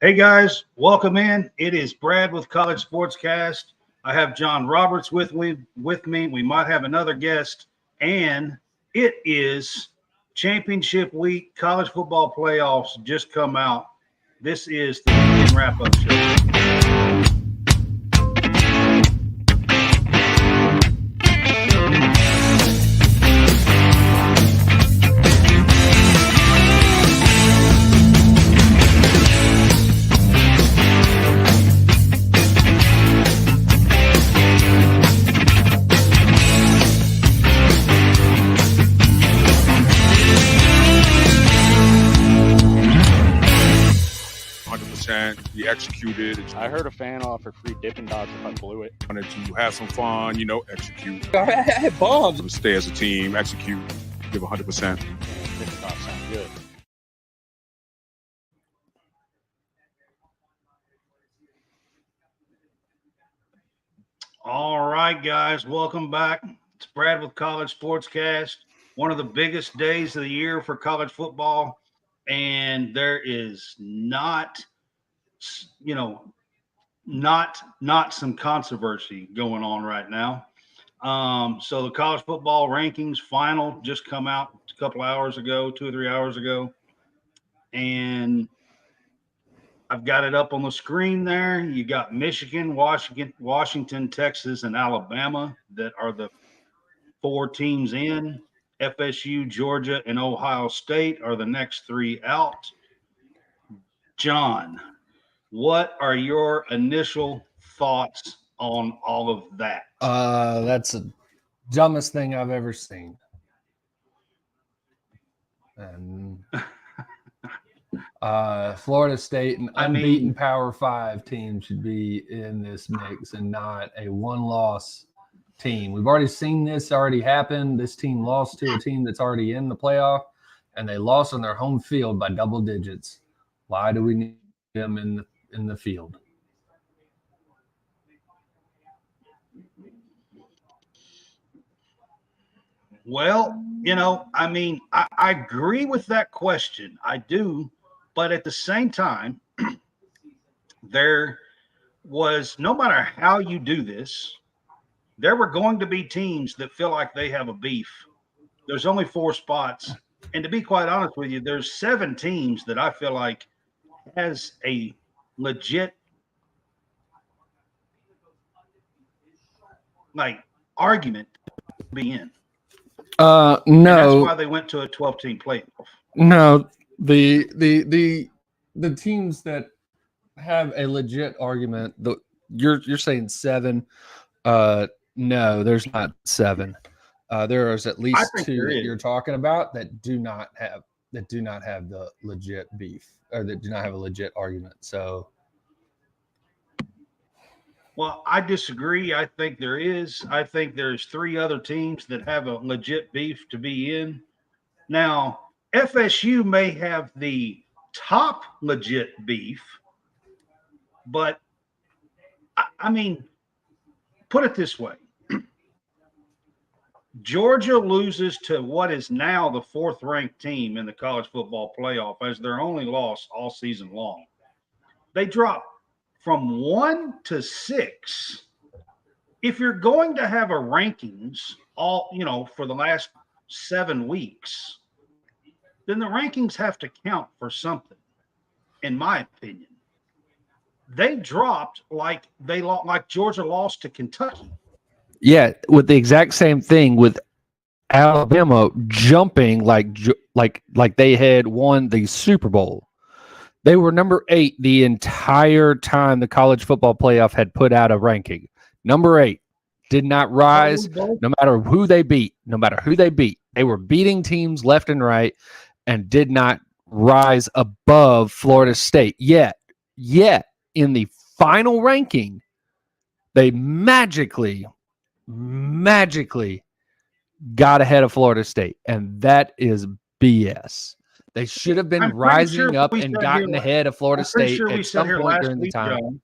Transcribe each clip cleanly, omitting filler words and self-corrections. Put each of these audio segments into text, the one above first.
Hey guys, welcome in. It is Brad with College SportsCast. I have John Roberts with me. We might have another guest, and it is championship week. College football playoffs just come out. This is the weekend wrap-up show. We executed. I heard a fan offer free Dippin' Dots if I blew it. Wanted to have some fun, execute. I had bombs. Stay as a team, execute, give 100%. Dippin' Dots sound good. All right, guys, welcome back. It's Brad with College Sportscast. One of the biggest days of the year for college football, and there is not some controversy going on right now. So the college football rankings final just come out a couple hours ago, 2 or 3 hours ago. And I've got it up on the screen there. You got Michigan, Washington, Texas, and Alabama that are the 4 teams in. FSU, Georgia, and Ohio State are the next 3 out. John, what are your initial thoughts on all of that? That's the dumbest thing I've ever seen. And Florida State, an unbeaten Power 5 team, should be in this mix and not a one-loss team. We've already seen this already happen. This team lost to a team that's already in the playoff, and they lost on their home field by double digits. Why do we need them in the field? Well, I agree with that question. I do. But at the same time, there was, no matter how you do this, there were going to be teams that feel like they have a beef. There's only 4 spots. And to be quite honest with you, there's 7 teams that I feel like has a legit argument to be in. No. And that's why they went to a 12-team playoff. No, the teams that have a legit argument, you're saying 7. No, there's not 7. There is at least 2 that you're talking about that do not have the legit beef, or that do not have a legit argument. So, well, I disagree. I think there is. I think there's 3 other teams that have a legit beef to be in. Now, FSU may have the top legit beef, but put it this way. Georgia loses to what is now the 4th ranked team in the college football playoff as their only loss all season long. They drop from 1 to 6. If you're going to have a rankings for the last 7 weeks, then the rankings have to count for something, in my opinion. They dropped like Georgia lost to Kentucky. yeah, with the exact same thing with Alabama jumping like they had won the Super Bowl. They were number 8 the entire time the college football playoff had put out a ranking. Number 8 did not rise no matter who they beat. They were beating teams left and right and did not rise above Florida State. Yet in the final ranking, they magically got ahead of Florida State, and that is BS. They should have been rising up and gotten ahead of Florida State at some point during the time.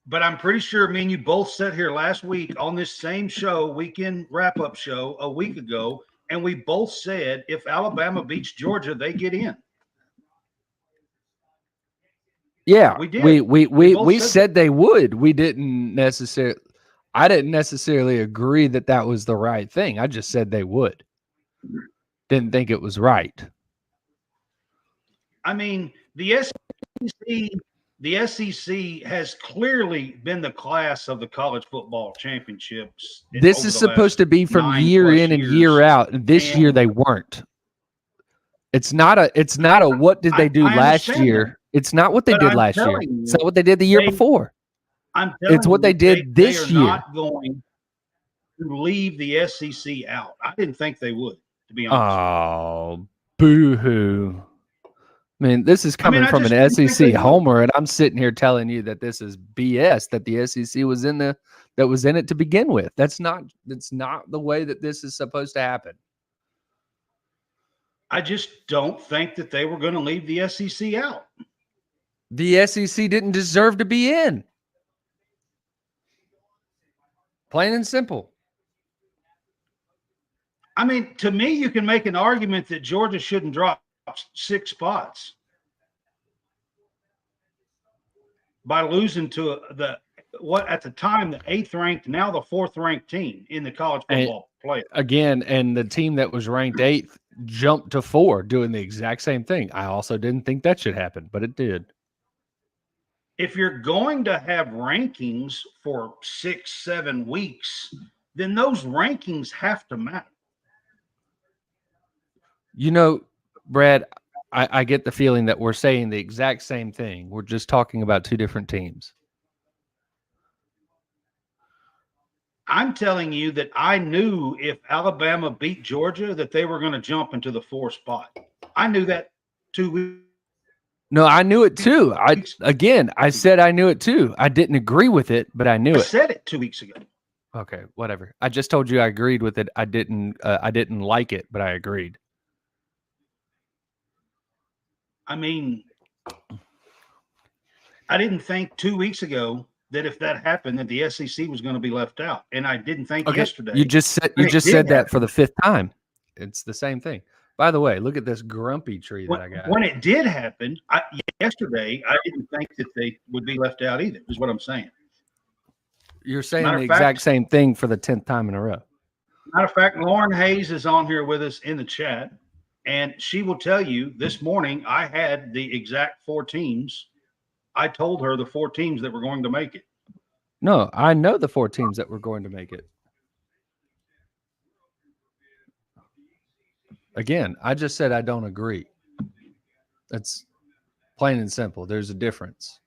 But I'm pretty sure me and you both sat here last week on this same show, weekend wrap-up show, a week ago, and we both said if Alabama beats Georgia, they get in. Yeah, We did. we both said they would. We didn't necessarily. I didn't necessarily agree that that was the right thing. I just said they would. Didn't think it was right. I mean, the SEC has clearly been the class of the college football championships. This is supposed to be from year in and year out. And this year they weren't. It's not a what did they do last year? That. It's not what they did last year. It's not what they did the year before. It's what they did this year. They are not going to leave the SEC out. I didn't think they would, to be honest. Oh, boo-hoo. I mean, this is coming from an SEC homer, and I'm sitting here telling you that this is BS, that the SEC was in it to begin with. That's not the way that this is supposed to happen. I just don't think that they were going to leave the SEC out. The SEC didn't deserve to be in. Plain and simple. I mean, to me, you can make an argument that Georgia shouldn't drop 6 spots by losing to at the time the 8th ranked, now the 4th ranked team in the college football playoff. Again, and the team that was ranked 8th jumped to 4, doing the exact same thing. I also didn't think that should happen, but it did. If you're going to have rankings for 6-7 weeks, then those rankings have to matter. You know, Brad, I get the feeling that we're saying the exact same thing. We're just talking about 2 different teams. I'm telling you that I knew if Alabama beat Georgia that they were going to jump into the 4th spot. I knew that 2 weeks. No, I knew it too. I said I knew it too. I didn't agree with it, but I knew it. I said it 2 weeks ago. Okay, whatever. I just told you I agreed with it. I didn't like it, but I agreed. I mean, I didn't think 2 weeks ago that if that happened, that the SEC was going to be left out, and I didn't think yesterday. You just said that for the 5th time. It's the same thing. By the way, look at this grumpy tree that I got. When it did happen, yesterday, I didn't think that they would be left out either, is what I'm saying. You're saying the exact same thing for the 10th time in a row. Matter of fact, Lauren Hayes is on here with us in the chat, and she will tell you this morning I had the exact 4 teams. I told her the 4 teams that were going to make it. No, I know the 4 teams that were going to make it. Again, I just said I don't agree. That's plain and simple. There's a difference.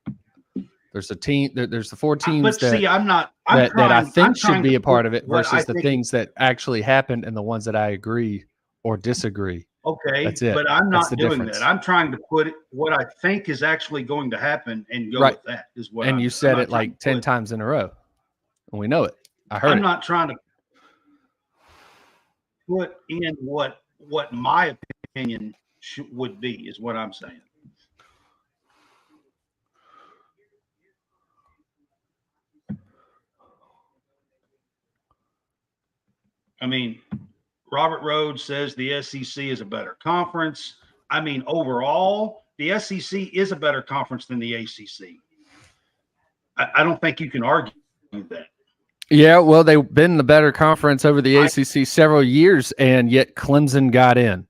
There's a team. There's the 4 teams that I think should be a part of it versus the things that actually happened and the ones that I agree or disagree. Okay, that's it. But I'm not doing difference. that. I'm trying to put it what I think is actually going to happen and go with that. Is what. And you said it like 10 times in a row, and we know it. I heard. I'm not trying to put in what my opinion would be. Is what I'm saying. I mean, Robert Rhodes says the SEC is a better conference. I mean, overall, the SEC is a better conference than the ACC. I don't think you can argue that. Yeah, well, they've been the better conference over the ACC several years, and yet Clemson got in.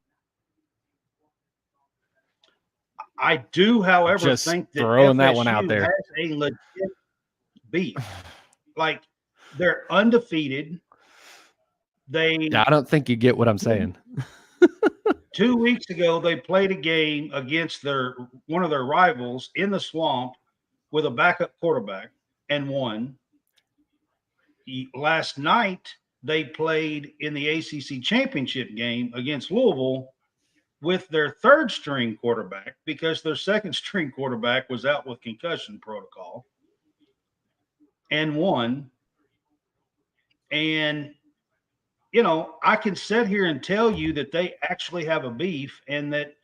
I do, however, think that throwing FSU that one out there has a legit beef. Like, they're undefeated. I don't think you get what I'm saying. 2 weeks ago, they played a game against one of their rivals in the Swamp with a backup quarterback and won. Last night, they played in the ACC championship game against Louisville with their 3rd-string quarterback because their 2nd-string quarterback was out with concussion protocol and won. And you know, I can sit here and tell you that they actually have a beef and that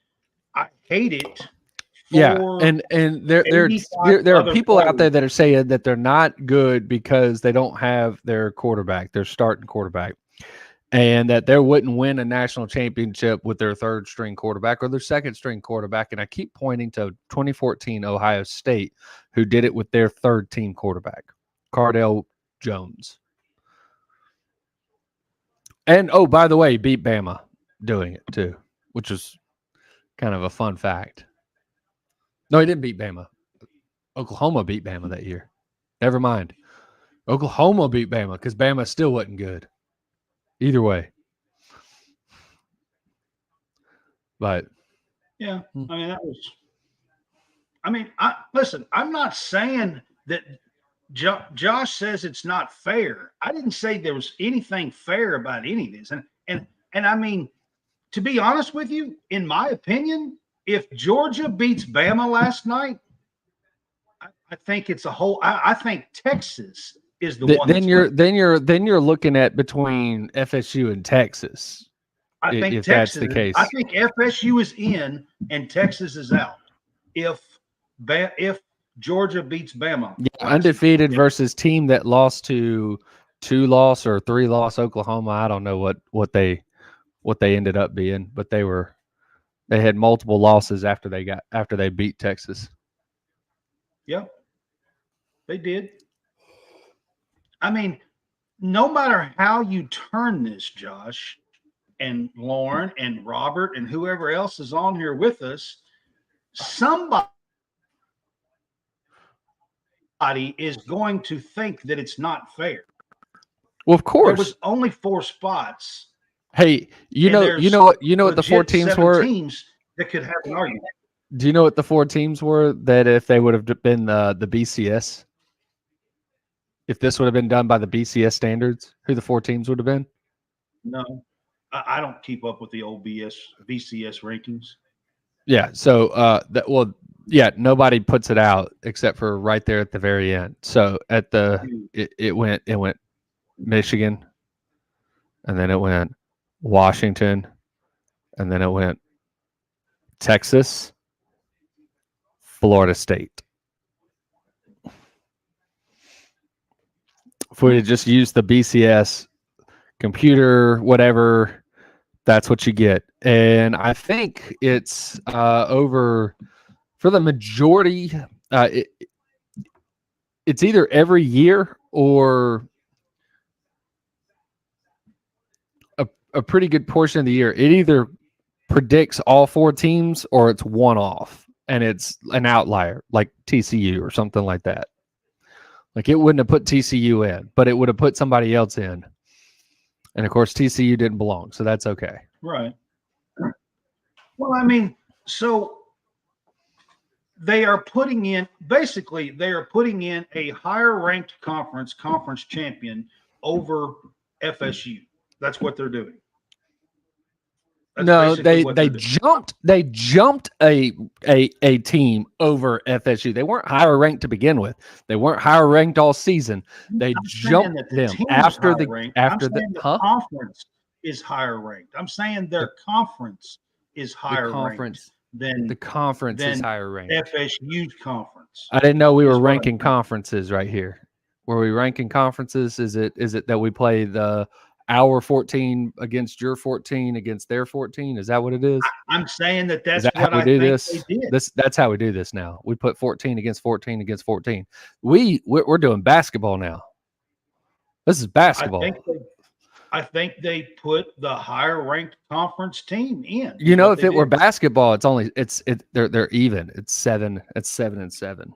I hate it. And there are people out there that are saying that they're not good because they don't have their quarterback, their starting quarterback. and that they wouldn't win a national championship with their third string quarterback or their second string quarterback. And I keep pointing to 2014 Ohio State, who did it with their third team quarterback, Cardell Jones. And, oh, by the way, beat Bama doing it too, which was kind of a fun fact. No, he didn't beat Bama. Oklahoma beat Bama that year. Never mind. Oklahoma beat Bama because Bama still wasn't good. Either way. But yeah, I mean, that was. I mean, listen. I'm not saying that Josh says it's not fair. I didn't say there was anything fair about any of this, and I mean, to be honest with you, in my opinion, if Georgia beats Bama last night, I think it's a whole. I think Texas is the one. Then you're looking at between FSU and Texas. I think if Texas, that's the case. I think FSU is in and Texas is out. If Georgia beats Bama, undefeated versus team that lost to 2-loss or 3-loss Oklahoma. I don't know what they ended up being, but they had multiple losses after they beat Texas. Yep, they did. I mean, no matter how you turn this, Josh and Lauren and Robert and whoever else is on here with us, somebody is going to think that it's not fair. Well, of course. There was only 4 spots. Hey, you know what the 4 teams were? Teams that could have an argument. Do you know what the 4 teams were that if they would have been the BCS? If this would have been done by the BCS standards, who the 4 teams would have been? No, I don't keep up with the old BCS rankings. Yeah. So nobody puts it out except for right there at the very end. So at it went Michigan, and then it went Washington, and then it went Texas, Florida State. If we had just used the BCS computer, whatever, that's what you get. And I think it's over for the majority. It's either every year or a pretty good portion of the year. It either predicts all 4 teams or it's one off and it's an outlier like TCU or something like that. Like it wouldn't have put TCU in, but it would have put somebody else in. And of course, TCU didn't belong, so that's okay. Right. Well, I mean, so they are putting in a higher ranked conference champion over FSU. That's what they're doing. No, they jumped a team over FSU. They weren't higher ranked to begin with. They weren't higher ranked all season. They jumped them after the conference is higher ranked. I'm saying their conference is higher ranked than the conference is higher ranked. FSU's conference. I didn't know we were ranking conferences right here. Were we ranking conferences? Is it that we play our 14 against your 14 against their 14? Is that what it is? I'm saying that's what I do think this. They did. That's how we do this now. We put 14 against 14 against 14. We're doing basketball now. This is basketball. I think they put the higher ranked conference team in. You know, if it were basketball, they're even. It's 7 and 7.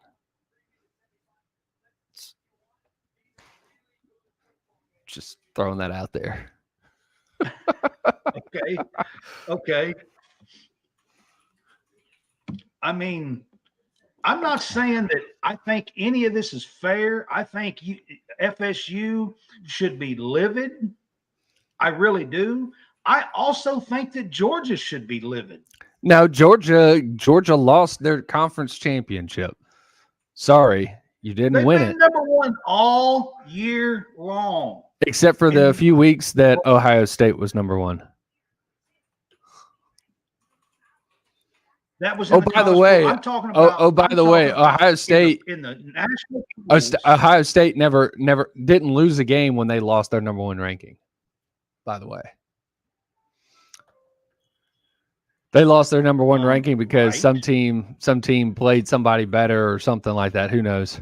Just throwing that out there. Okay. I mean, I'm not saying that I think any of this is fair. I think FSU should be livid. I really do. I also think that Georgia should be livid. Now, Georgia lost their conference championship. Sorry, you didn't win it. Number 1 all year long. Except for the few weeks that Ohio State was number 1. That was. By the way, I'm talking about. By the way, Ohio State in the national. Ohio State never didn't lose a game when they lost their number 1 ranking. by the way. They lost their number one ranking because right. some team played somebody better or something like that. Who knows?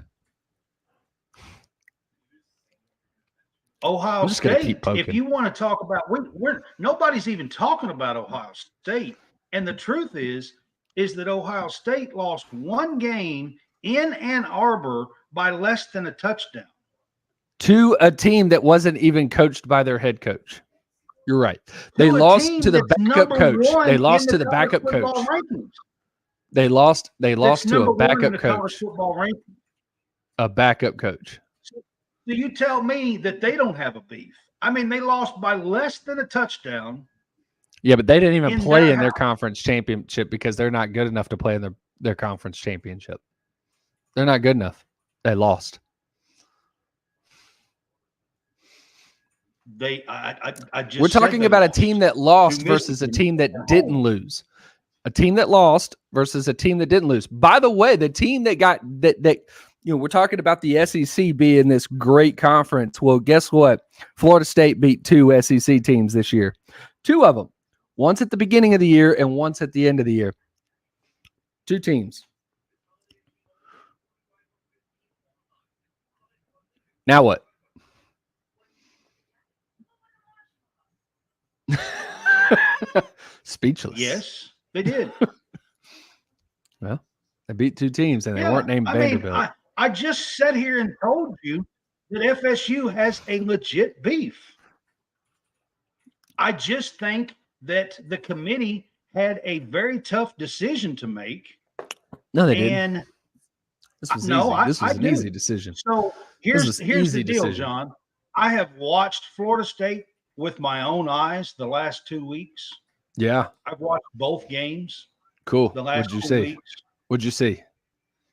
Ohio I'm just gonna keep State, poking. if you want to talk about, we're nobody's even talking about Ohio State. And the truth is that Ohio State lost one game in Ann Arbor by less than a touchdown. To a team that wasn't even coached by their head coach. You're right. They lost to the backup coach. They lost to the backup coach. They lost to a backup coach. A backup coach. So you tell me that they don't have a beef. I mean, they lost by less than a touchdown. Yeah, but they didn't even play in their conference championship because they're not good enough to play in their conference championship. They're not good enough. They lost. We're talking about a team that lost versus a team that didn't lose. A team that lost versus a team that didn't lose. By the way, the team that got that we're talking about the SEC being this great conference. Well, guess what? Florida State beat 2 SEC teams this year. 2 of them. Once at the beginning of the year and once at the end of the year. 2 teams. Now what? Speechless. Yes, they did. Well, they beat 2 teams and they weren't named Vanderbilt. I just sat here and told you that FSU has a legit beef. I just think that the committee had a very tough decision to make. No, they didn't. This was easy. This was an easy decision. So here's the deal, John. I have watched Florida State with my own eyes the last 2 weeks. Yeah. I've watched both games. Cool. The last What'd you 2 see? weeks. What'd you see?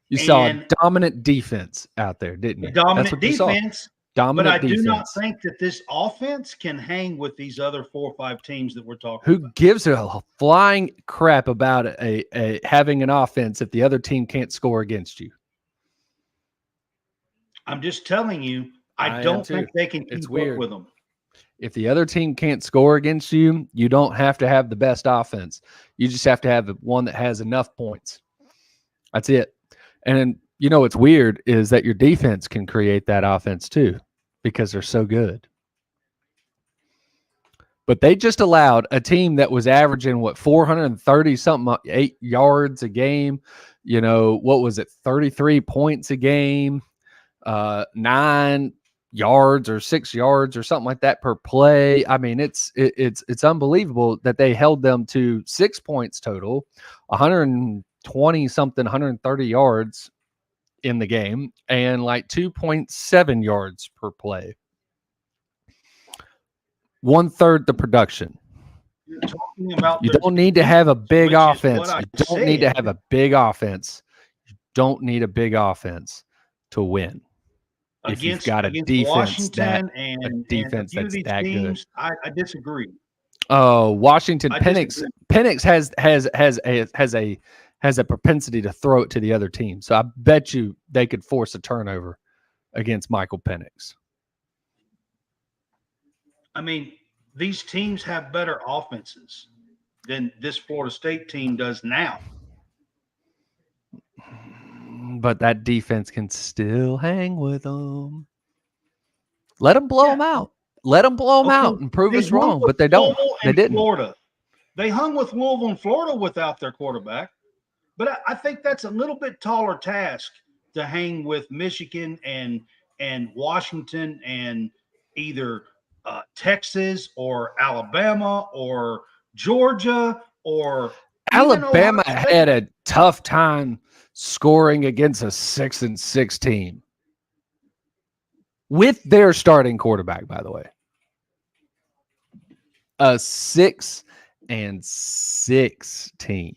You saw a dominant defense out there, didn't you? Dominant defense. But I do not defense. think that this offense can hang with these other 4 or 5 teams that we're talking Who about. gives a flying crap about a having an offense if the other team can't score against you? I'm just telling you, I don't think they can keep up with them. If the other team can't score against you, you don't have to have the best offense. You just have to have the one that has enough points. That's it. And what's weird is that your defense can create that offense too because they're so good. But they just allowed a team that was averaging 430 something 8 yards a game. What was it? 33 points a game, 9 yards or 6 yards or something like that per play. I mean, it's unbelievable that they held them to 6 points total, 120 something, 130 yards in the game, and 2.7 yards per play. 1/3 the production. You're talking about you don't need to have a big offense. You don't need to have a big offense. You don't need a big offense to win. If you've got a defense that's that good. I disagree. Oh, Washington Penix has a propensity to throw it to the other team. So I bet you they could force a turnover against Michael Penix. I mean, these teams have better offenses than this Florida State team does now. But that defense can still hang with them. Let them blow them out. Let them blow them out and prove us wrong. But they don't. They didn't. Florida. They hung with Louisville and Florida without their quarterback. But I think that's a little bit taller task to hang with Michigan and Washington and either Texas or Alabama or Georgia or Alabama had a tough time scoring against a 6-6 team with their starting quarterback, by the way. A 6-6 team.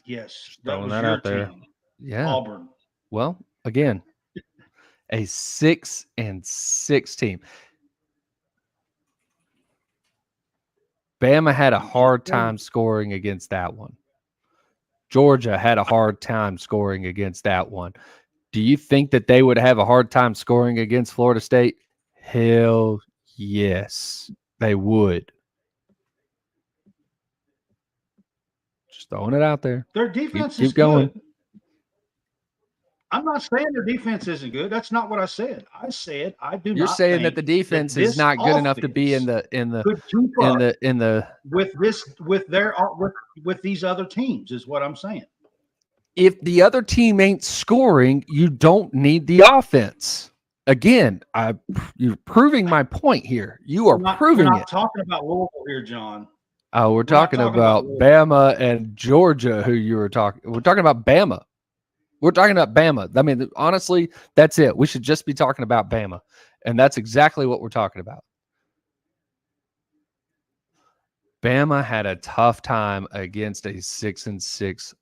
Just throwing that out there. Team. Yeah. Auburn. Well, again, a 6-6 team. Bama had a hard time scoring against that one. Georgia had a hard time scoring against that one. Do you think that they would have a hard time scoring against Florida State? Hell yes, they would. Just throwing it out there. Their defense Keep is going. good. I'm not saying their defense isn't good. That's not what I said. I said I do You're not saying think that the defense is this not good enough to be in offense the could keep up in the with these other teams is what I'm saying. if the other team ain't scoring, you don't need the offense. Again, you're proving my point here. You are proving we're not it. talking about Louisville here, John. Oh, we're talking about Louisville. Bama and Georgia, who you were talking. We're talking about Bama. We're talking about Bama. I mean, honestly, that's it. We should just be talking about Bama. And that's exactly what we're talking about. Bama had a tough time against a 6-6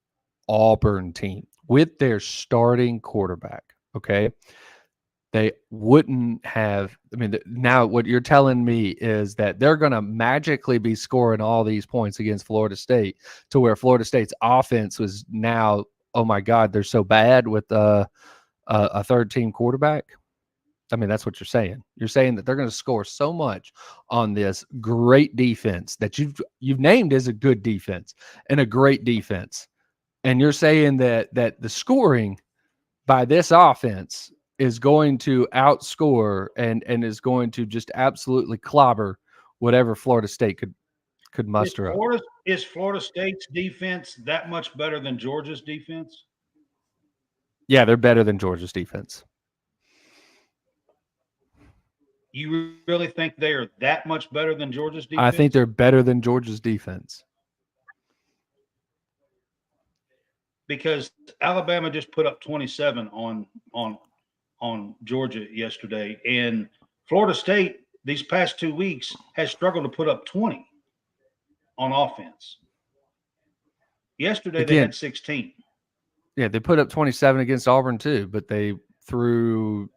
Auburn team with their starting quarterback. Okay. They wouldn't have. I mean, now what you're telling me is that they're going to magically be scoring all these points against Florida State to where Florida State's offense was now, oh my God, they're so bad with a third team quarterback. I mean, that's what you're saying. You're saying that they're going to score so much on this great defense that you've named as a good defense and a great defense. And you're saying that the scoring by this offense is going to outscore and is going to just absolutely clobber whatever Florida State could muster up. Is Florida State's defense that much better than Georgia's defense? Yeah, they're better than Georgia's defense. You really think they are that much better than Georgia's defense? I think they're better than Georgia's defense. Because Alabama just put up 27 on Georgia yesterday, and Florida State these past 2 weeks has struggled to put up 20 on offense. Yesterday they had 16. Yeah, they put up 27 against Auburn too, but they threw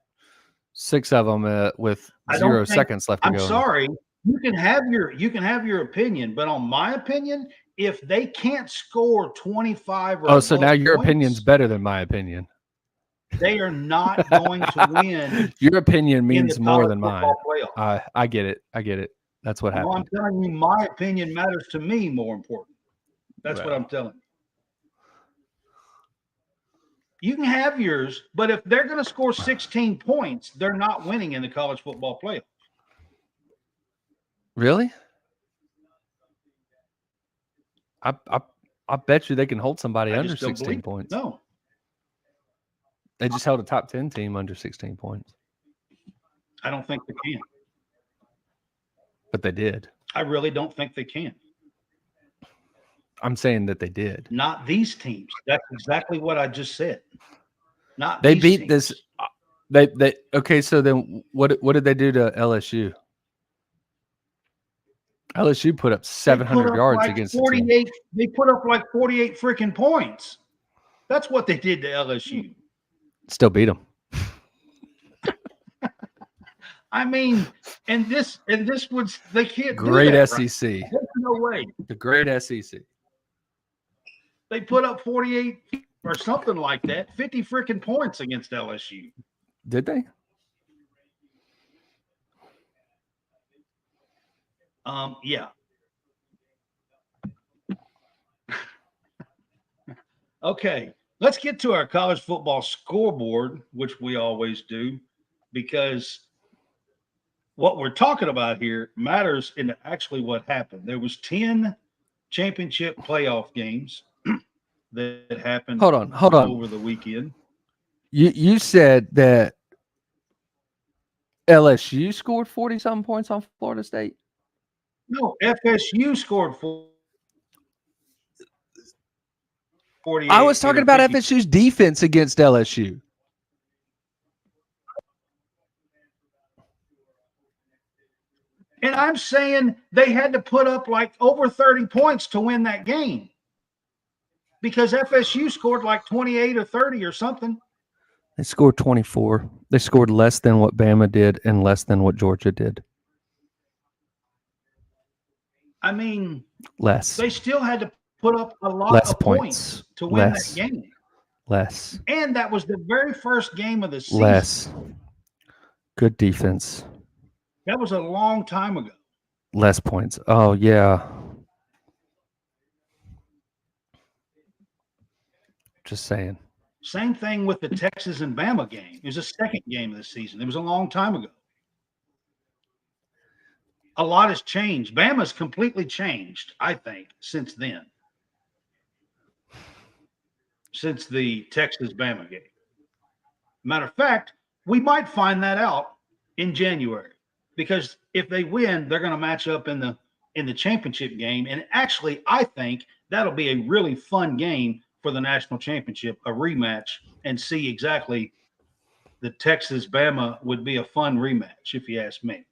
6 of them with 0 seconds left to go. I'm sorry. You can have your opinion, but on my opinion, if they can't score 25 or so now your points, opinion's better than my opinion. They are not going to win. Your opinion means more than mine. Playoff. I get it. That's what happened. I'm telling you, my opinion matters to me more important. That's what I'm telling you. You can have yours, but if they're going to score 16 points, they're not winning in the college football playoff. Really? I bet you they can hold somebody under 16 points. No. They just held a top 10 team under 16 points. I don't think they can. But they did. I really don't think they can. I'm saying that they did. Not these teams. That's exactly what I just said. Not they these beat teams. this. They okay. So then, what did they do to LSU? LSU put up 700 yards like against 48. the team. They put up like 48 freaking points. That's what they did to LSU. Still beat them. I mean, and this was they can't great do that, SEC. Right? There's no way. The great SEC. They put up 48 or something like that, 50 freaking points against LSU. Did they? Yeah. Okay, let's get to our college football scoreboard, which we always do, because what we're talking about here matters in actually what happened. There was 10 championship playoff games that happened. Hold on. Over the weekend. You said that LSU scored 40-something points on Florida State? No, FSU scored 48. I was talking about FSU's defense against LSU. And I'm saying they had to put up like over 30 points to win that game because FSU scored like 28 or 30 or something. They scored 24. They scored less than what Bama did and less than what Georgia did. I mean, less. They still had to put up a lot less of points to win that game. Less. And that was the very first game of the season. Less. Good defense. That was a long time ago. Less points. Oh yeah. Just saying. Same thing with the Texas and Bama game. It was the second game of the season. It was a long time ago. A lot has changed. Bama's completely changed, I think, since then. Since the Texas Bama game. Matter of fact, we might find that out in January because if they win, they're going to match up in the championship game. And actually, I think that'll be a really fun game for the national championship, a rematch, and see exactly the Texas Bama would be a fun rematch, if you ask me.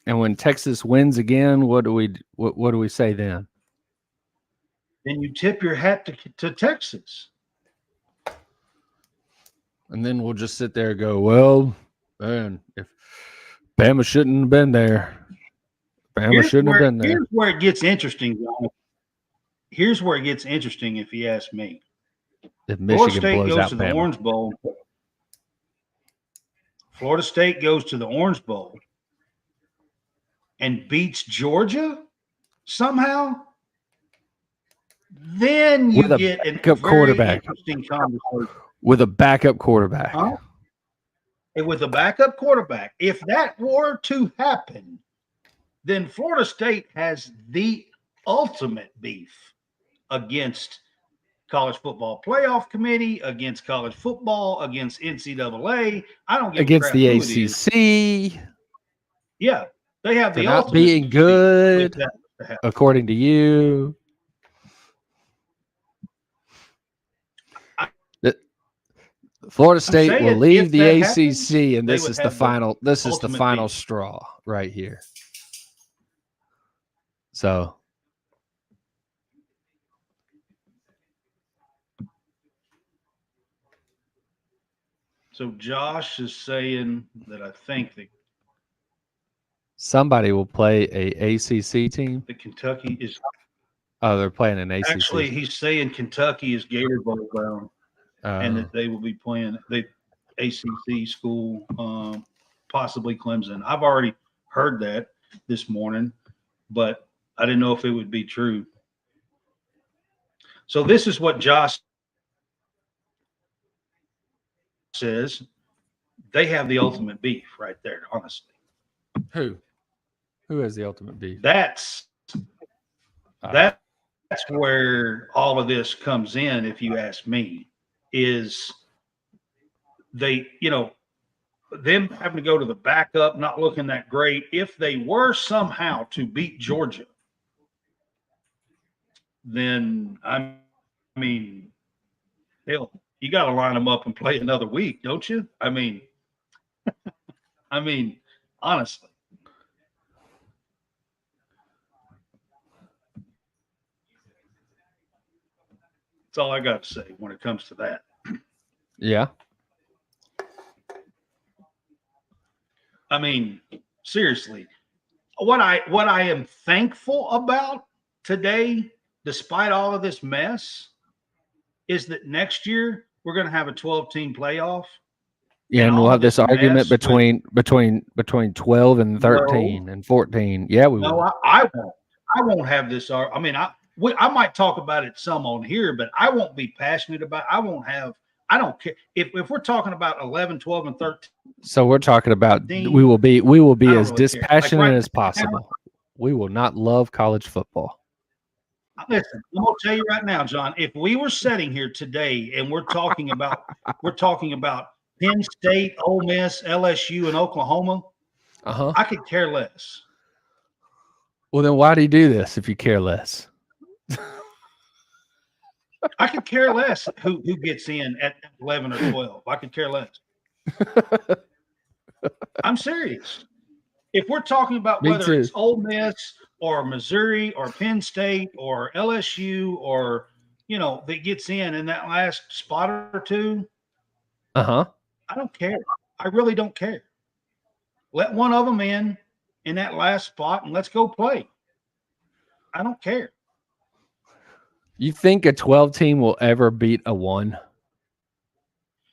And when Texas wins again, what do we say then? Then you tip your hat to Texas. And then we'll just sit there and go, well, man, if Bama shouldn't have been there. Bama shouldn't have been there. Here's where it gets interesting, John. Here's where it gets interesting, if you ask me. If Florida Michigan State blows goes out to the Bama. Orange Bowl. Florida State goes to the Orange Bowl and beats Georgia somehow. Then you With a get a backup very quarterback. interesting conversation. With a backup quarterback. Huh? And with a backup quarterback. If that were to happen, then Florida State has the ultimate beef against College Football Playoff Committee, against college football, against NCAA. I don't give Against a crap the who it is. ACC. Yeah, they have For the not ultimate being beef good, if that was to happen. according to you. Florida State will leave the ACC, happens, and they this would is the have the final. This is the ultimate final beef. straw right here. So, So Josh is saying that I think that somebody will play a ACC team. the Kentucky is Oh, they're playing an ACC. actually he's saying Kentucky is Gator Bowl bound and that they will be playing the ACC school, possibly Clemson. I've already heard that this morning, but I didn't know if it would be true. So this is what Josh says. They have the ultimate beef right there, honestly. Who has the ultimate beef? That's where all of this comes in, if you ask me, is they, them having to go to the backup, not looking that great. If they were somehow to beat Georgia, then I mean, hell, you got to line them up and play another week, don't you? I mean, honestly. That's all I got to say when it comes to that. Yeah. I mean, seriously, what I am thankful about today, despite all of this mess, is that next year we're going to have a 12-team playoff. Yeah, and we'll have this argument between 12 and 13 and 14. Yeah, we will. I won't have this. I mean, I might talk about it some on here, but I won't be passionate about it. I don't care if we're talking about 11, 12, and 13. So we're talking about we will be as really dispassionate as possible. We will not love college football. Listen, I'm gonna tell you right now, John. If we were sitting here today and we're talking about Penn State, Ole Miss, LSU, and Oklahoma, I could care less. Well, then why do you do this if you care less? I could care less who gets in at 11 or 12. I could care less. I'm serious. If we're talking about whether it's Ole Miss or Missouri or Penn State or LSU or, that gets in that last spot or two, I don't care. I really don't care. Let one of them in that last spot and let's go play. I don't care. You think a 12 team will ever beat a 1?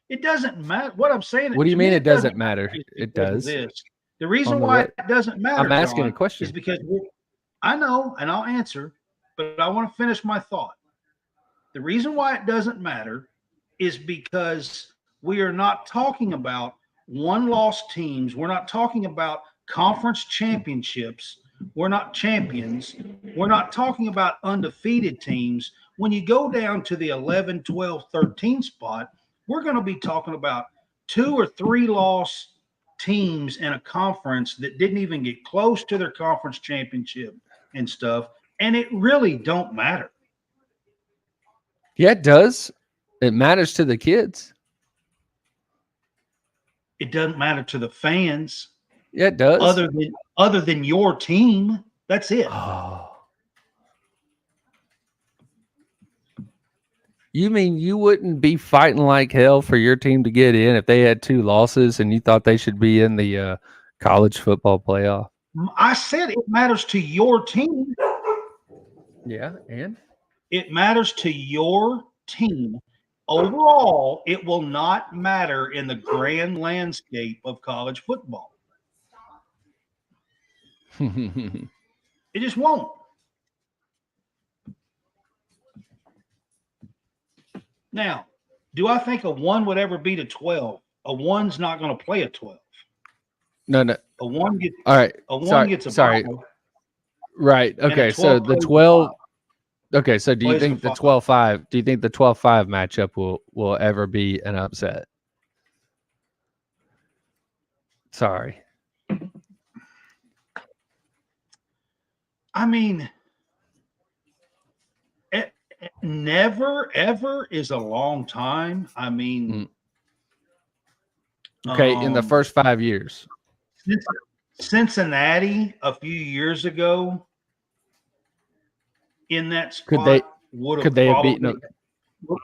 It doesn't matter. What I'm saying. What do you to me, mean it doesn't matter? is It because of does. this. The reason On the why re- it doesn't matter, I'm asking John, a question. is because I know, and I'll answer, but I want to finish my thought. The reason why it doesn't matter is because we are not talking about one-loss teams. We're not talking about conference championships. We're not champions. We're not talking about undefeated teams. When you go down to the 11, 12, 13 spot, we're going to be talking about 2 or 3 loss teams in a conference that didn't even get close to their conference championship and stuff. And it really don't matter. Yeah, it does. It matters to the kids. It doesn't matter to the fans Yeah, it does. other than your team. That's it. Oh. You mean you wouldn't be fighting like hell for your team to get in if they had 2 losses and you thought they should be in the college football playoff? I said it matters to your team. Yeah, and It matters to your team. Overall, it will not matter in the grand landscape of college football. It just won't. Now, do I think a 1 would ever beat a 12? A 1's not going to play a 12. No. A 1 gets All right. a 1 gets a sorry. bye, Right. and a Okay. So 12 the plays a 12. bye. Okay. So do you Plays think the the five. 12-5? Do you think the 12-5 matchup will ever be an upset? Sorry. I mean, never ever is a long time. I mean, Okay. In the first 5 years. Cincinnati a few years ago in that spot Could they would have could they have probably beaten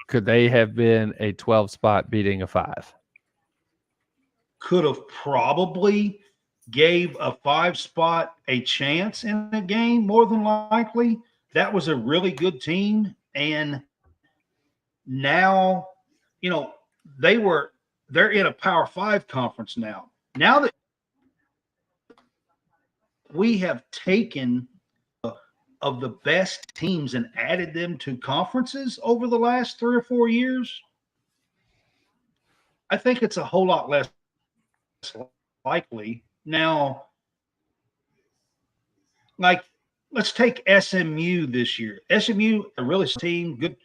could they have been a 12 spot beating a 5? could have probably gave a 5 spot a chance in the game. More than likely, that was a really good team, and now they're in a Power 5 conference now. Now that we have taken of the best teams and added them to conferences over the last 3 or 4 years, I think it's a whole lot less likely. Now, like, let's take SMU this year. SMU, a really team, good,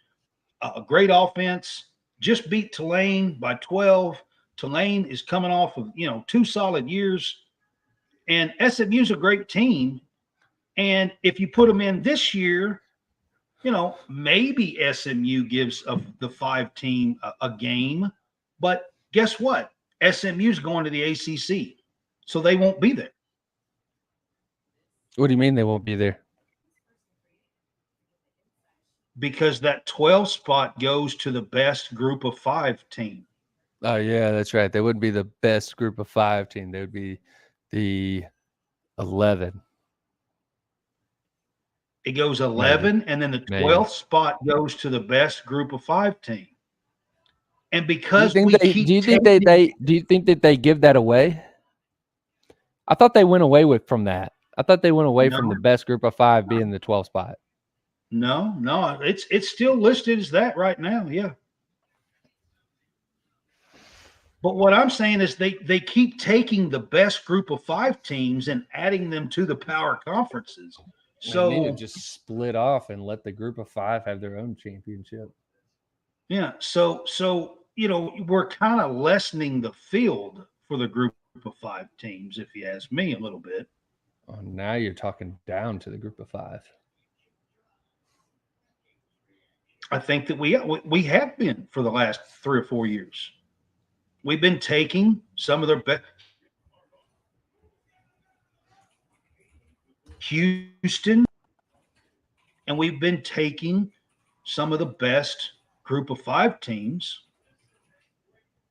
a great offense, just beat Tulane by 12. Tulane is coming off of 2 solid years, and SMU's a great team. And if you put them in this year, maybe SMU gives the 5 team a game, but guess what? SMU's going to the ACC, so they won't be there. What do you mean they won't be there? Because that 12 spot goes to the best group of 5 team. Oh yeah, that's right. They wouldn't be the best group of 5 team. They would be the 11. It goes 11, and then the 12th spot goes to the best group of 5 team. And because do you think that they give that away? I thought they went away from that. I thought they went away from the best group of 5 being the 12 spot. No, it's still listed as that right now. Yeah. But what I'm saying is they keep taking the best group of 5 teams and adding them to the power conferences. So they need to just split off and let the group of 5 have their own championship. Yeah. So we're kind of lessening the field for the group of 5 teams, if you ask me, a little bit. Oh, now you're talking down to the group of 5. I think that we have been for the last 3 or 4 years. We've been taking some of their best. Houston, and we've been taking some of the best group of 5 teams.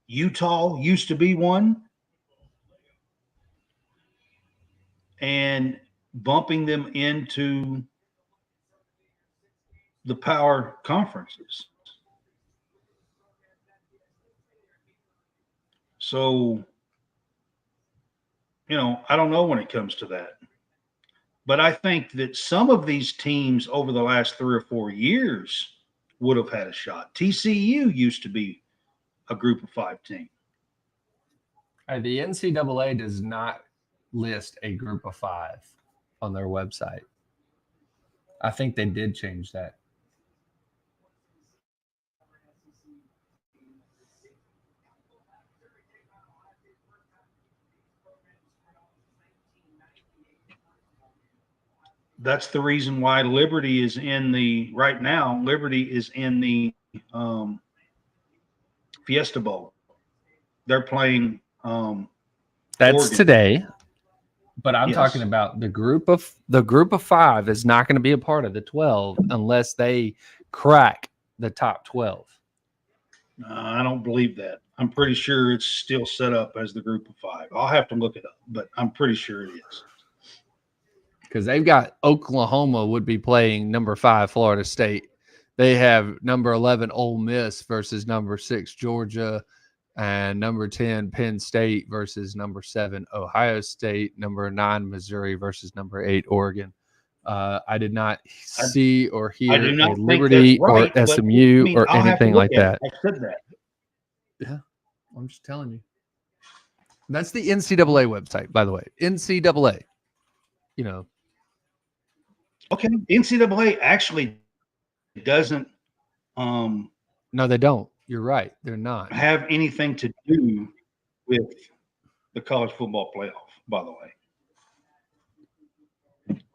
Utah used to be one, and bumping them into the power conferences. So, I don't know when it comes to that. But I think that some of these teams over the last 3 or 4 years would have had a shot. TCU used to be a group of 5 team. The NCAA does not list a group of 5 on their website. I think they did change that. That's the reason why Liberty is in the right now. Liberty is in the Fiesta Bowl. They're playing. That's Oregon today, but I'm Yes. talking about the group of 5 is not going to be a part of the 12 unless they crack the top 12. I don't believe that. I'm pretty sure it's still set up as the group of 5. I'll have to look it up, but I'm pretty sure it is. Because they've got Oklahoma would be playing number 5 Florida State. They have number 11 Ole Miss versus number 6 Georgia, and number 10 Penn State versus number 7 Ohio State, number 9 Missouri versus number 8 Oregon. I did not see or hear a Liberty right, or SMU or I'll have to anything look like at that. it. I said that. Yeah, I'm just telling you. That's the NCAA website, by the way. NCAA. Okay, NCAA actually doesn't No, they don't. You're right. They're not. have anything to do with the college football playoff, by the way.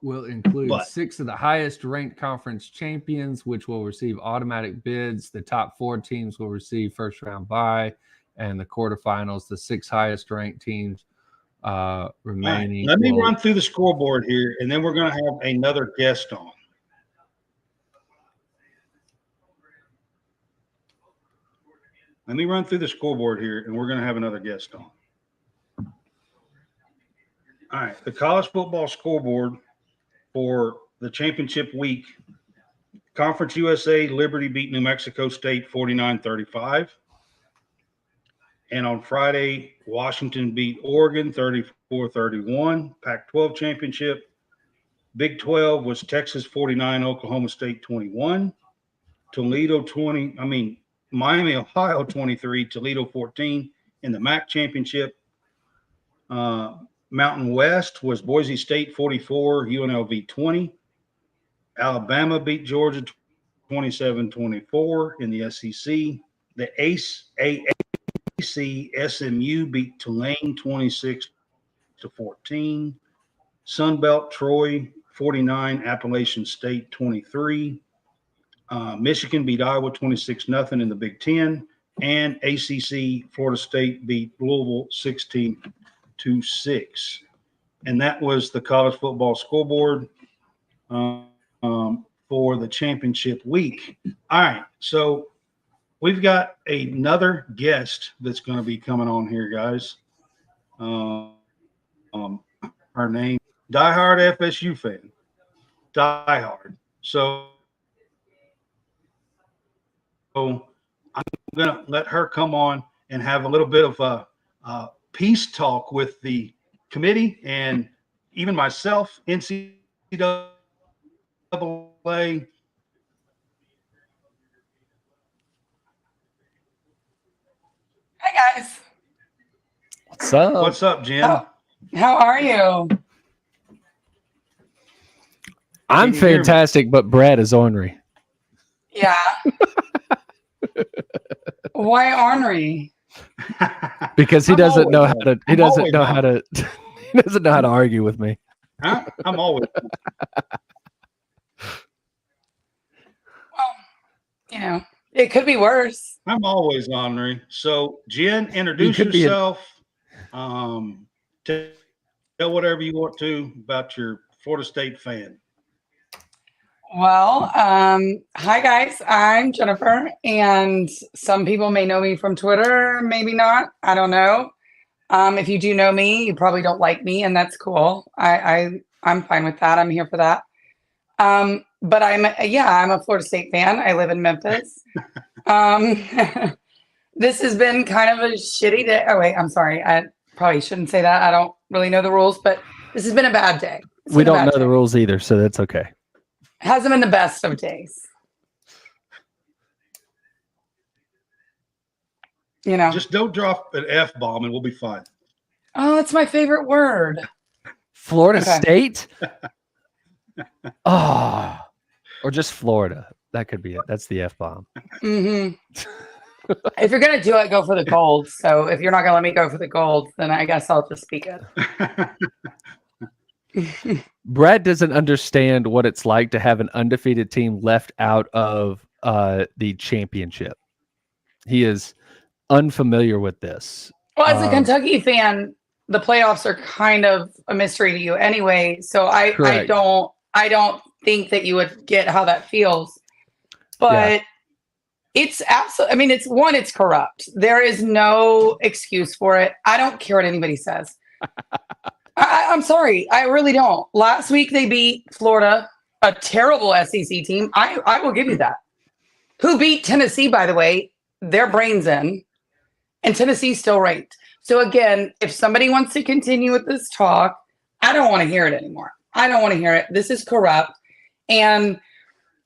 Will include But- 6 of the highest ranked conference champions, which will receive automatic bids. The top 4 teams will receive first round bye, and the quarterfinals, the 6 highest ranked teams remaining. Let me run through the scoreboard here, and then we're going to have another guest on. Let me run through the scoreboard here, and we're going to have another guest on. All right, the college football scoreboard for the championship week. Conference USA, Liberty beat New Mexico State 49-35. And on Friday, Washington beat Oregon 34-31. Pac-12 championship. Big 12 was Texas 49, Oklahoma State 21. Miami, Ohio 23, Toledo 14 in the MAC championship. Mountain West was Boise State 44, UNLV 20. Alabama beat Georgia 27-24 in the SEC. The AAC SMU beat Tulane 26-14. Sunbelt Troy 49, Appalachian State 23. Michigan beat Iowa 26-0 in the Big Ten. And ACC Florida State beat Louisville 16-6. And that was the college football scoreboard for the championship week. All right, so we've got another guest that's going to be coming on here, guys. Her name, diehard FSU fan, diehard. So I'm going to let her come on and have a little bit of a peace talk with the committee and even myself, NCAA. Hi, guys. What's up? What's up, Jen? How are you? I'm Can you hear me? fantastic, but Brad is ornery. Yeah. Why ornery? Because he I'm doesn't know always how to. He I'm doesn't always know on. how to. He doesn't know how to argue with me. Huh? I'm always. Well, it could be worse. I'm always ornery. So, Jen, introduce You could be yourself. Tell whatever you want to about your Florida State fan. Well, hi, guys. I'm Jennifer, and some people may know me from Twitter, maybe not. I don't know. If you do know me, you probably don't like me, and that's cool. I'm fine with that. I'm here for that. But I'm a Florida State fan. I live in Memphis. This has been kind of a shitty day. Oh, wait, I'm sorry. I probably shouldn't say that. I don't really know the rules, but this has been a bad day. We don't know the rules either, so that's okay. Hasn't been the best of days. You know. Just don't drop an F-bomb and we'll be fine. Oh, that's my favorite word. Florida State? Oh, or just Florida. That could be it. That's the F-bomb. Mm-hmm. If you're going to do it, go for the gold. So if you're not going to let me go for the gold, then I guess I'll just speak it. Brad doesn't understand what it's like to have an undefeated team left out of the championship. He is unfamiliar with this. Well, as a Kentucky fan, the playoffs are kind of a mystery to you anyway. So I don't think that you would get how that feels. But it's absolutely, I mean, it's corrupt. There is no excuse for it. I don't care what anybody says. I'm sorry. I really don't. Last week they beat Florida, a terrible SEC team. I will give you that. Who beat Tennessee, by the way, their brains in, and Tennessee's still ranked. So again, if somebody wants to continue with this talk, I don't want to hear it anymore. I don't want to hear it. This is corrupt. And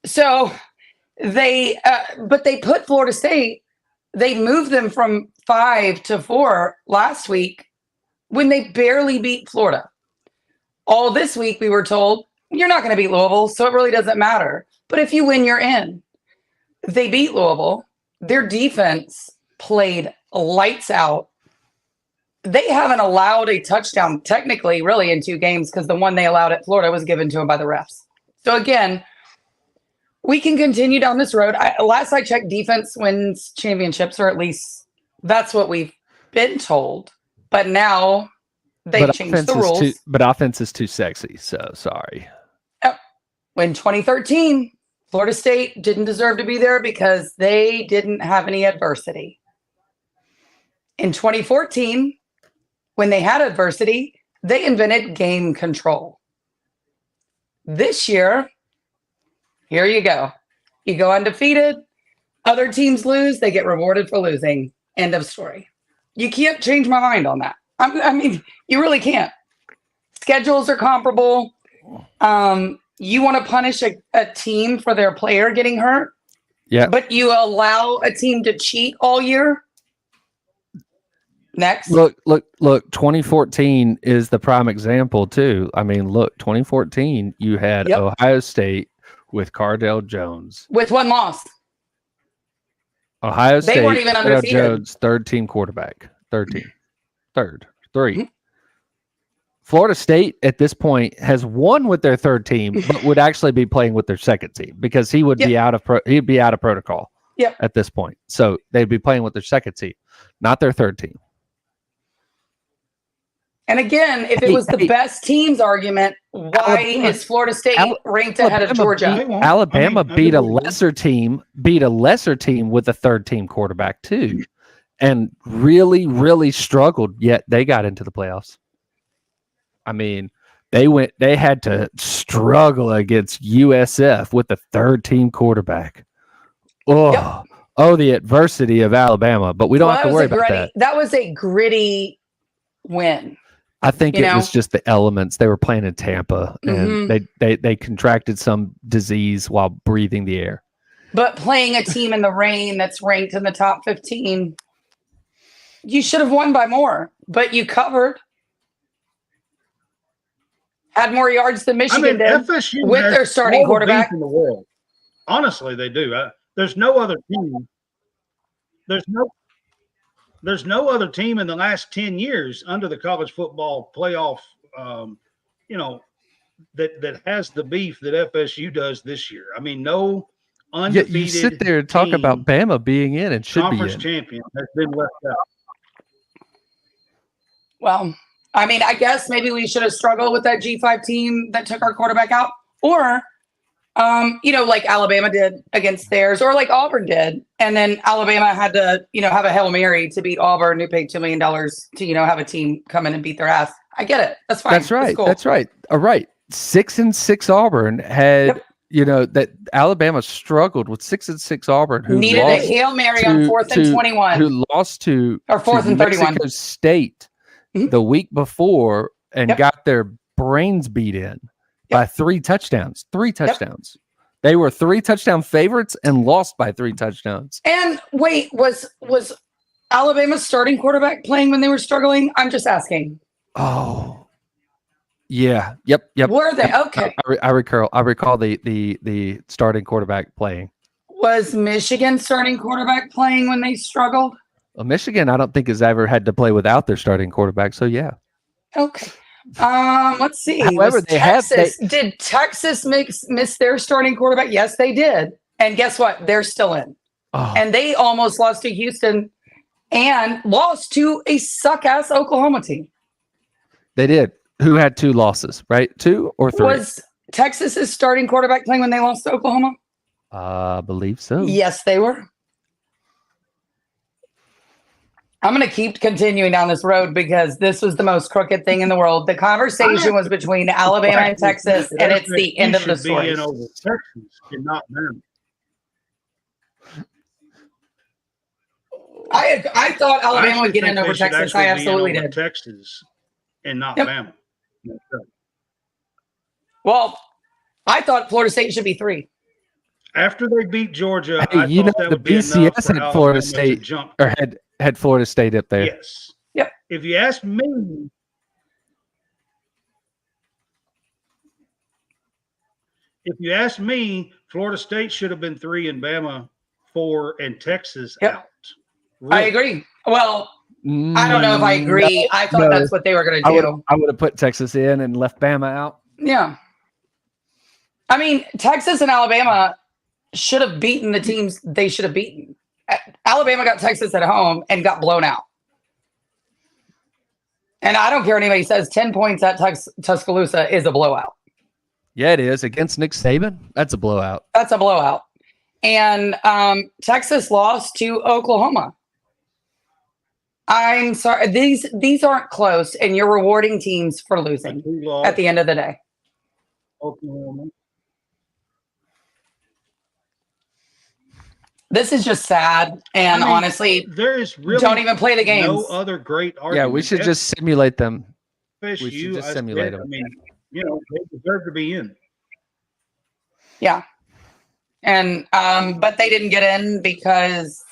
so but they put Florida State, they moved them from 5 to 4 last week when they barely beat Florida. All this week we were told, you're not going to beat Louisville, so it really doesn't matter. But if you win, you're in. They beat Louisville. Their defense played lights out. They haven't allowed a touchdown technically really in 2 games because the one they allowed at Florida was given to them by the refs. So again, we can continue down this road. Last I checked, defense wins championships, or at least that's what we've been told. But now they've changed the rules. But offense is too sexy, so sorry. In 2013, Florida State didn't deserve to be there because they didn't have any adversity. In 2014, when they had adversity, they invented game control. This year, here you go. You go undefeated. Other teams lose. They get rewarded for losing. End of story. You can't change my mind on that. I mean, you really can't. Schedules are comparable. You want to punish a team for their player getting hurt? Yeah. But you allow a team to cheat all year? Next. Look, 2014 is the prime example too. I mean, look, 2014, you had Ohio State with Cardale Jones. With 1 loss. Ohio State, they weren't even Cardale undefeated. Jones, third team quarterback. 3. Mm-hmm. Florida State at this point has won with their third team, but would actually be playing with their second team because he would be out of he'd be out of protocol at this point. So they'd be playing with their second team, not their third team. And again, if it was the best teams argument, why is Florida State ranked ahead of Georgia? Alabama beat a lesser team with a third team quarterback too, and really, really struggled. Yet they got into the playoffs. I mean, they had to struggle against USF with a third team quarterback. Oh, the adversity of Alabama, but we don't have to worry about that. That was a gritty win. I think it was just the elements. They were playing in Tampa, and they contracted some disease while breathing the air. But playing a team in the rain that's ranked in the top 15, you should have won by more, but you covered. Had more yards than Michigan did FSU with their starting quarterback. In the world. Honestly, they do. There's no other team. There's no other team in the last 10 years under the college football playoff, that has the beef that FSU does this year. I mean, no undefeated. You sit there and talk about Bama being in and should be in. Conference champion has been left out. Well, I mean, I guess maybe we should have struggled with that G5 team that took our quarterback out, or like Alabama did against theirs, or like Auburn did. And then Alabama had to, have a Hail Mary to beat Auburn, who paid $2 million to, have a team come in and beat their ass. I get it. That's fine. That's right. Cool. That's right. All right. 6-6 Auburn had that Alabama struggled with 6-6 Auburn, who Needed lost a Hail Mary on 4th and 21. who lost to Or 4th and 31. Mexico State Mhm. the week before and Yep. got their brains beat in by 3 touchdowns. 3 touchdowns. They were 3 touchdown favorites and lost by 3 touchdowns. And wait, was Alabama's starting quarterback playing when they were struggling? I'm just asking. Oh, yeah. Yep. Were they? Okay. I recall the starting quarterback playing. Was Michigan starting quarterback playing when they struggled? Well, Michigan, I don't think has ever had to play without their starting quarterback. So yeah. Okay. Let's see. However, Did Texas miss their starting quarterback? Yes, they did. And guess what? They're still in. Oh, And they almost lost to Houston and lost to a suck-ass Oklahoma team. they did. Who had 2 losses, right? 2 or 3? Was Texas's starting quarterback playing when they lost to Oklahoma? I believe so. Yes, they were. I'm going to keep continuing down this road because this was the most crooked thing in the world. The conversation was between Alabama and Texas, and it's the end of the story. Be in over Texas and not them. I thought Alabama would get in over Texas. I absolutely did. Texas and not Yep. Bama. Well, I thought Florida State should be 3. After they beat Georgia, Hey, I thought that the would be enough BCS for had Alabama Florida to State jump. or had Florida State up there. Yes. Yep. If you ask me, Florida State should have been 3 and Bama 4 and Texas Yep. out. I Really. agree. Well, I don't know if I agree. I thought that's what they were going to do. I would have put Texas in and left Bama out. Yeah. I mean, Texas and Alabama should have beaten the teams they should have beaten. Alabama got Texas at home and got blown out. And I don't care what anybody says, 10 points at Tuscaloosa is a blowout. Yeah, it is. Against Nick Saban, that's a blowout. That's a blowout. And Texas lost to Oklahoma. I'm sorry. These aren't close, and you're rewarding teams for losing at the end of the day. Oklahoma. This is just sad. And honestly, there is really don't even play the games. no other great argument. Yeah, we should just simulate them. FSU, we should just I simulate said, them. I mean, they deserve to be in. Yeah. And but they didn't get in because,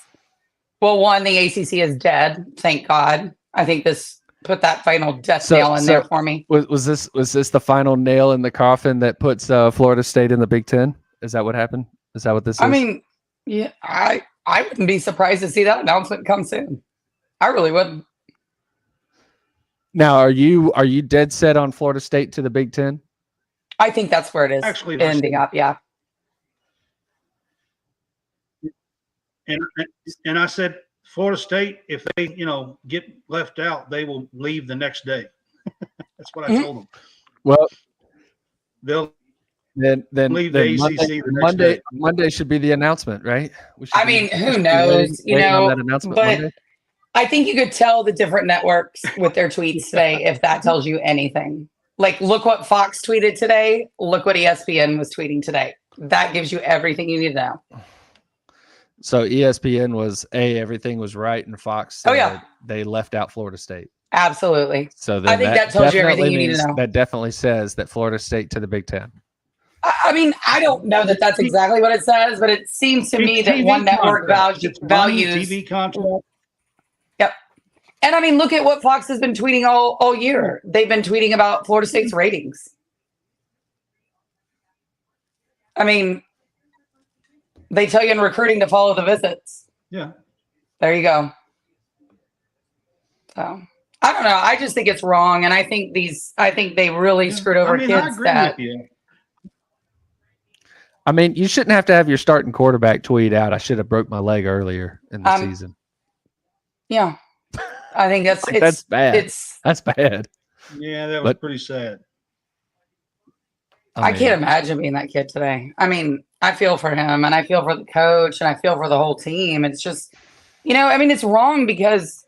well, one, the ACC is dead. Thank God. I think this put that final death nail in there for me. Was this the final nail in the coffin that puts Florida State in the Big Ten? Is that what happened? Is that what this is? I mean, yeah, I wouldn't be surprised to see that announcement come soon. I really wouldn't. Now, are you dead set on Florida State to the Big Ten? I think that's where it is Actually, ending up. Yeah. And I said, Florida State, if they, get left out, they will leave the next day. That's what I told them. Well, They'll then leave the ACC the next day. Monday should be the announcement, right? Who knows? Waiting on that announcement but Monday. I think you could tell the different networks with their tweets today if that tells you anything. Like, look what Fox tweeted today. Look what ESPN was tweeting today. That gives you everything you need to know. So ESPN was everything was right, and Fox said they left out Florida State. Absolutely. So I think that tells you everything you need to know. That definitely says that Florida State to the Big Ten. I mean, I don't know that that's exactly what it says, but it seems to me that one network values. TV contract. Yep. And I mean, look at what Fox has been tweeting all year. They've been tweeting about Florida State's ratings. I mean, they tell you in recruiting to follow the visits. Yeah. There you go. So I don't know. I just think it's wrong. And I think they really screwed over kids. I agree with you. I mean, you shouldn't have to have your starting quarterback tweet out, I should have broke my leg earlier in the season. Yeah. I think that's bad. That's bad. Yeah, that was pretty sad. I can't imagine being that kid today. I mean, I feel for him and I feel for the coach and I feel for the whole team. It's just, it's wrong because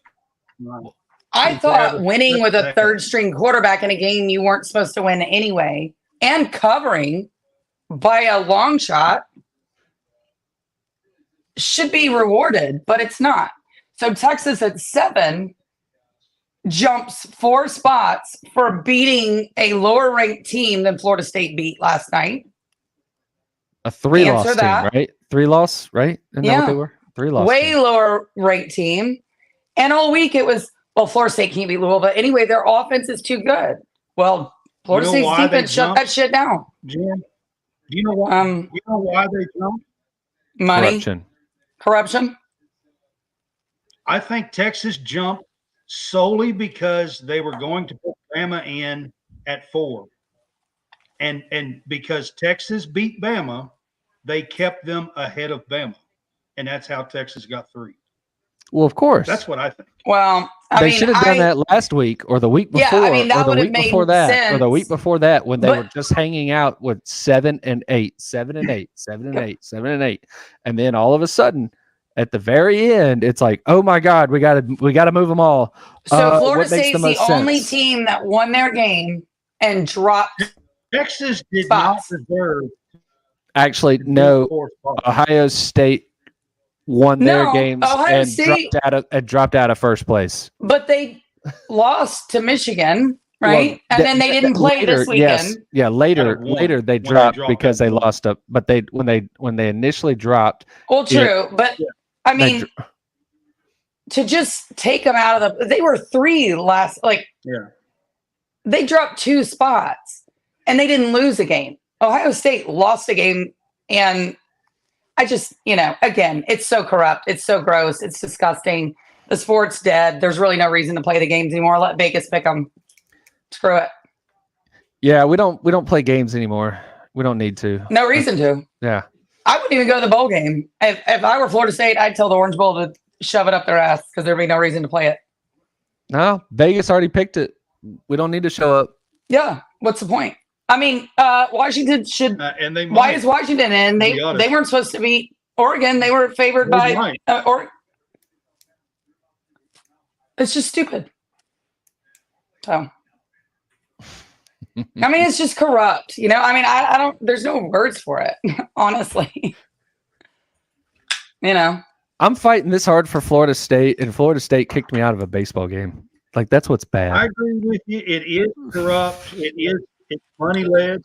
I thought winning with a third string quarterback in a game you weren't supposed to win anyway and covering by a long shot, should be rewarded, but it's not. So Texas at 7 jumps 4 spots for beating a lower ranked team than Florida State beat last night. A 3-loss Answer team, that. right? 3-loss, right? Isn't that what they were? 3-loss. Way team. lower ranked team. And all week it was, well, Florida State can't beat Louisville, but anyway, their offense is too good. Well, Florida State's defense shut that shit down. Jim, do you know why? You know why they jumped? Money, corruption. I think Texas jumped solely because they were going to put Bama in at 4, and because Texas beat Bama, they kept them ahead of Bama, and that's how Texas got 3. Well, of course. That's what I think. Well, they should have done that last week or the week before, or the week before that, or the week before that when they were just hanging out with 7 and 8, 7 and 8, 7 and 8, 7 and 8, and then all of a sudden, at the very end, it's like, oh my God, we got to move them all. So Florida State's the only team that won their game and dropped. Texas did not deserve. Actually, no. Ohio State won their games and dropped out of first place. But they lost to Michigan, right? And then they didn't play this weekend. Yes. Yeah, later they dropped because they lost up. But when they initially dropped. Well, true, but I mean, to just take them out of they were 3 last. They dropped 2 spots and they didn't lose a game. Ohio State lost a game, and I just, again, it's so corrupt. It's so gross. It's disgusting. The sport's dead. There's really no reason to play the games anymore. Let Vegas pick them. Screw it. Yeah, we don't play games anymore. We don't need to. No reason to. Yeah. I wouldn't even go to the bowl game. If I were Florida State, I'd tell the Orange Bowl to shove it up their ass because there'd be no reason to play it. No, Vegas already picked it. We don't need to show up. Yeah. What's the point? I mean, Washington should. And they why is Washington in? They weren't supposed to beat Oregon. They were favored by Oregon. It's just stupid. So, I mean, it's just corrupt. I mean, I don't. There's no words for it, honestly. I'm fighting this hard for Florida State, and Florida State kicked me out of a baseball game. Like, that's what's bad. I agree with you. It is corrupt. It's money led.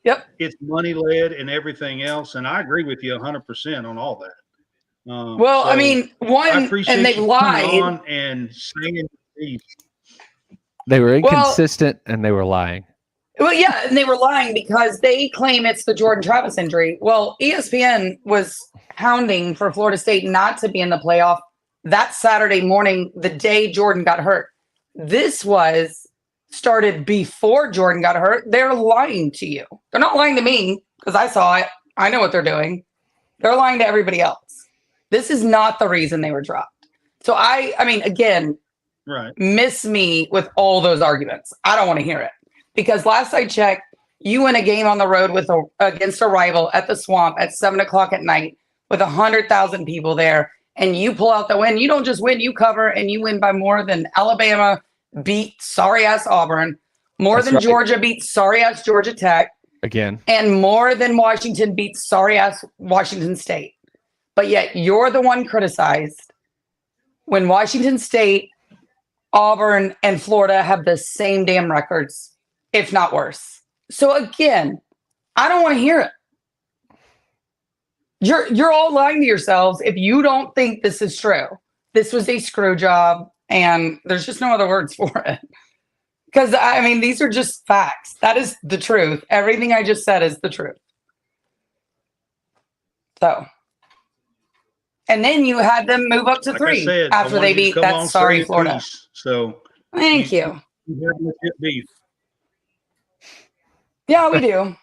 Yep. It's money led and everything else. And I agree with you 100% on all that. Well, I mean, and they lied. On and saying these. They were inconsistent and they were lying. Well, yeah, and they were lying because they claim it's the Jordan Travis injury. Well, ESPN was hounding for Florida State not to be in the playoff that Saturday morning, the day Jordan got hurt. This was started before Jordan got hurt. They're lying to you. They're not lying to me because I saw it. I know what they're doing. They're lying to everybody else. This is not the reason they were dropped. So I mean, again, miss me with all those arguments. I don't want to hear it because last I checked, you win a game on the road against a rival at the Swamp at 7:00 at night with 100,000 people there, and you pull out the win. You don't just win, you cover, and you win by more than Alabama beat sorry-ass Auburn, more than Georgia beat sorry-ass Georgia Tech. Again. And more than Washington beat sorry-ass Washington State. But yet you're the one criticized when Washington State, Auburn, and Florida have the same damn records, if not worse. So again, I don't want to hear it. You're all lying to yourselves if you don't think this is true. This was a screw job. And there's just no other words for it. Because, I mean, these are just facts. That is the truth. Everything I just said is the truth. So. And then you had them move up to 3 after they beat that sorry Florida. So. Thank you. You have legit beef. Yeah, we do.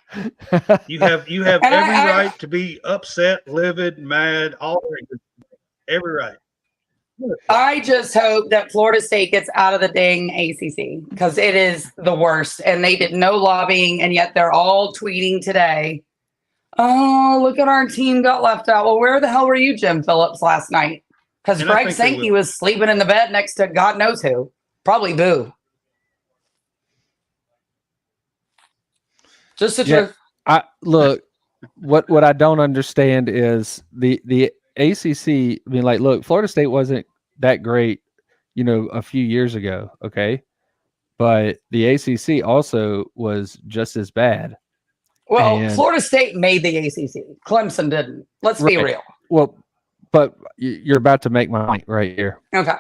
You have every right to be upset, livid, mad, all every right. I just hope that Florida State gets out of the dang ACC because it is the worst. And they did no lobbying, and yet they're all tweeting today. Oh, look at our team got left out. Well, where the hell were you, Jim Phillips, last night? Because Greg Sankey was sleeping in the bed next to God knows who. Probably Boo. Just the truth. I look. What I don't understand is the ACC. I mean, like, look, Florida State wasn't that great, a few years ago. Okay, but the ACC also was just as bad. Well, And Florida State made the ACC. Clemson didn't. Let's be Right. real. Well, but you're about to make my point right here Okay.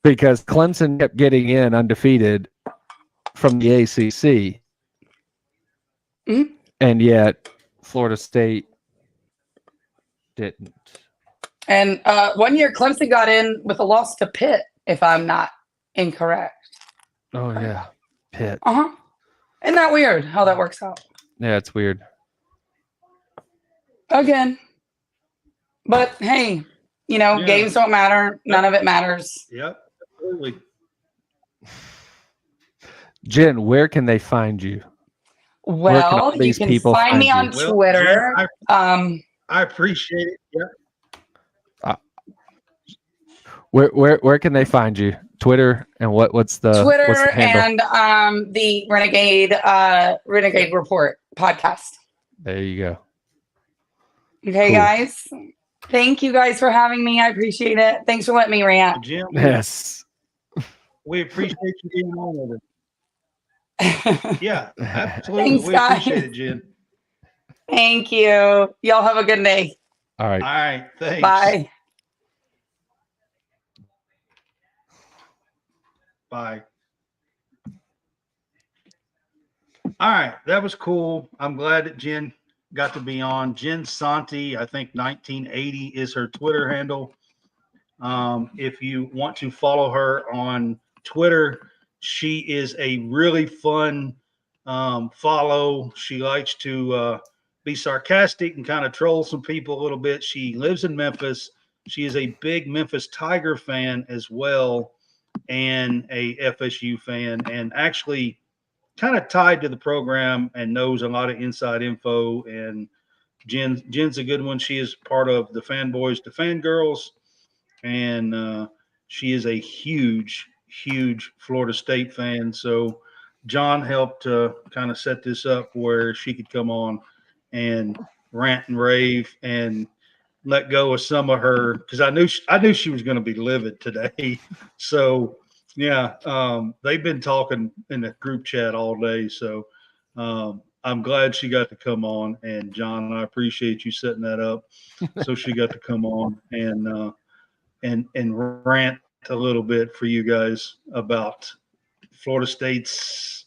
because Clemson kept getting in undefeated from the ACC, Mhm. and yet Florida State didn't. And 1 year, Clemson got in with a loss to Pitt, if I'm not incorrect. Oh yeah, Pitt. Uh-huh. Isn't that weird how that works out? Yeah, it's weird. Again. But hey, Yeah. games don't matter. None of it matters. Yep, absolutely. Jen, where can they find you? Where can all Well, you these can people find me find on you? Well, Twitter. Jen, I appreciate it. Yep. Where can they find you? Twitter and what's the Twitter handle? and the Renegade Report podcast. There you go. Okay, Cool. guys. Thank you guys for having me. I appreciate it. Thanks for letting me rant. Jim, Yes. we appreciate you being on with us. Yeah, absolutely. Thanks, we guys. appreciate it, Jen. Thank you. Y'all have a good day. All right. All right, thanks. Bye. Bye. All right, that was cool. I'm glad that Jen got to be on. Jen Santi, I think 1980 is her Twitter handle. If you want to follow her on Twitter, she is a really fun follow. She likes to be sarcastic and kind of troll some people a little bit. She lives in Memphis. She is a big Memphis Tiger fan as well, and a FSU fan, and actually kind of tied to the program and knows a lot of inside info. And Jen's a good one. She is part of the Fanboys to Fangirls, and she is a huge Florida State fan. So John helped kind of set this up where she could come on and rant and rave and let go of some of her, because I knew she was going to be livid today. So yeah, they've been talking in the group chat all day. So I'm glad she got to come on. And John, I appreciate you setting that up so she got to come on and rant a little bit for you guys about Florida State's,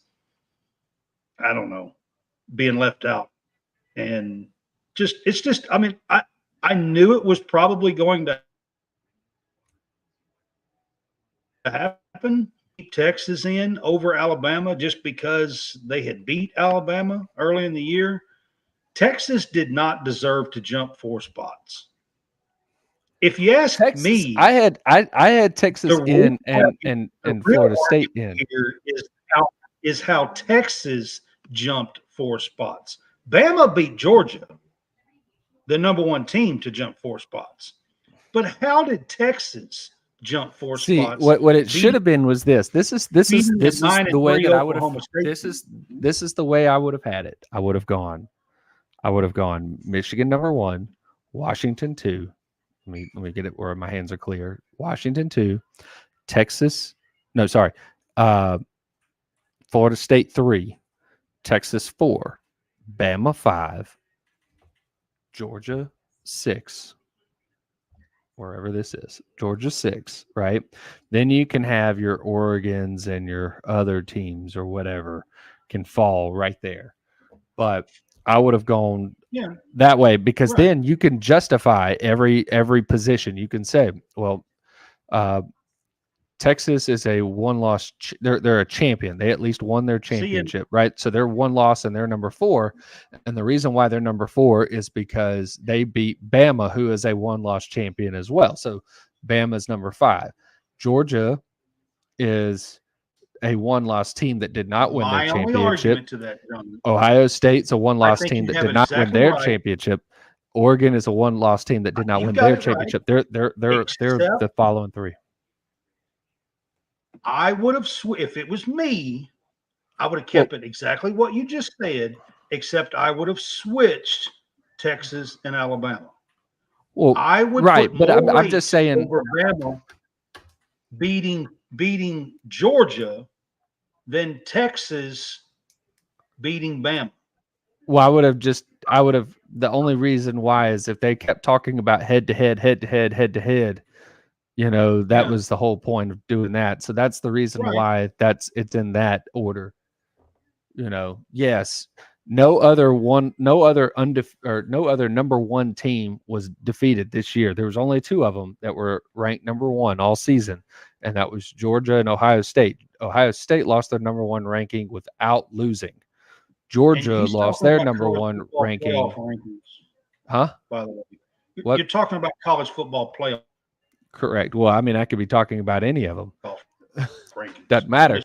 I don't know, being left out. And I mean, I knew it was probably going to happen. Texas in over Alabama just because they had beat Alabama early in the year. Texas did not deserve to jump 4 spots. If you ask Texas, me, I had Texas in and the Florida real State in. here is how Texas jumped 4 spots. Bama beat Georgia, the number 1 team, to jump 4 spots. But how did Texas jump 4 spots? What it should have been was this. This is the way that I would have. This is the way I would have had it. I would have gone Michigan number 1, Washington 2. Let me get it where my hands are clear. Washington 2, Texas. No, sorry. Florida State 3, Texas 4, Bama 5, Georgia 6. Wherever this is, Georgia 6, right? Then you can have your Oregons and your other teams or whatever can fall right there. But I would have gone that way because then you can justify every position. You can say, well, Texas is a 1-loss. They're a champion. They at least won their championship, right? So they're 1 loss and they're number 4. And the reason why they're number 4 is because they beat Bama, who is a 1-loss champion as well. So Bama's number 5. Georgia is a 1-loss team that did not win their championship. Ohio State's a 1-loss team that did not win their championship. Oregon is a 1-loss team that did not win their championship. They're the following 3. I would have, if it was me, I would have kept it exactly what you just said, except I would have switched Texas and Alabama. Well, I would right, put but more I'm weight just saying. over Bama beating Georgia than Texas beating Bama. Well, I would have. The only reason why is if they kept talking about head to head, that Yeah. was the whole point of doing that. So that's the reason Right. why it's in that order. Yes, no other number one team was defeated this year. There was only two of them that were ranked number one all season, and that was Georgia and Ohio State. Ohio State lost their number one ranking without losing. Georgia lost their number one ranking. Rankings, Huh? by the way. What? You're talking about college football playoff Correct. Well, I mean, I could be talking about any of them. rankings. Doesn't matter.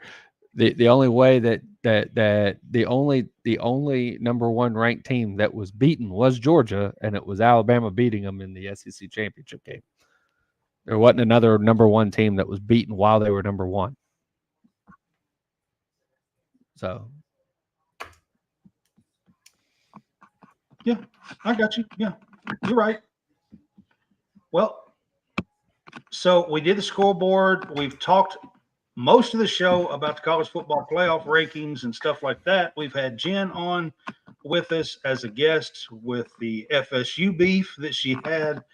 The only way that the only number one ranked team that was beaten was Georgia, and it was Alabama beating them in the SEC championship game. There wasn't another number one team that was beaten while they were number one. So, Yeah, I got you. Yeah, you're right. Well, so we did the scoreboard. We've talked most of the show about the college football playoff rankings and stuff like that. We've had Jen on with us as a guest with the FSU beef that she had,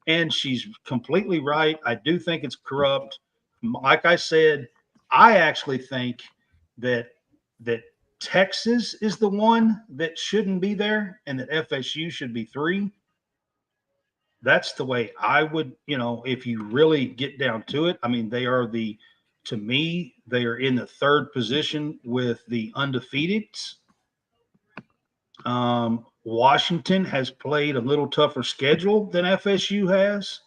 and she's completely right. I do think it's corrupt. Like I said, I actually think that Texas is the one that shouldn't be there and that FSU should be 3. That's the way I would, if you really get down to it. I mean, to me, they are in the 3rd position with the undefeateds. Washington has played a little tougher schedule than FSU has.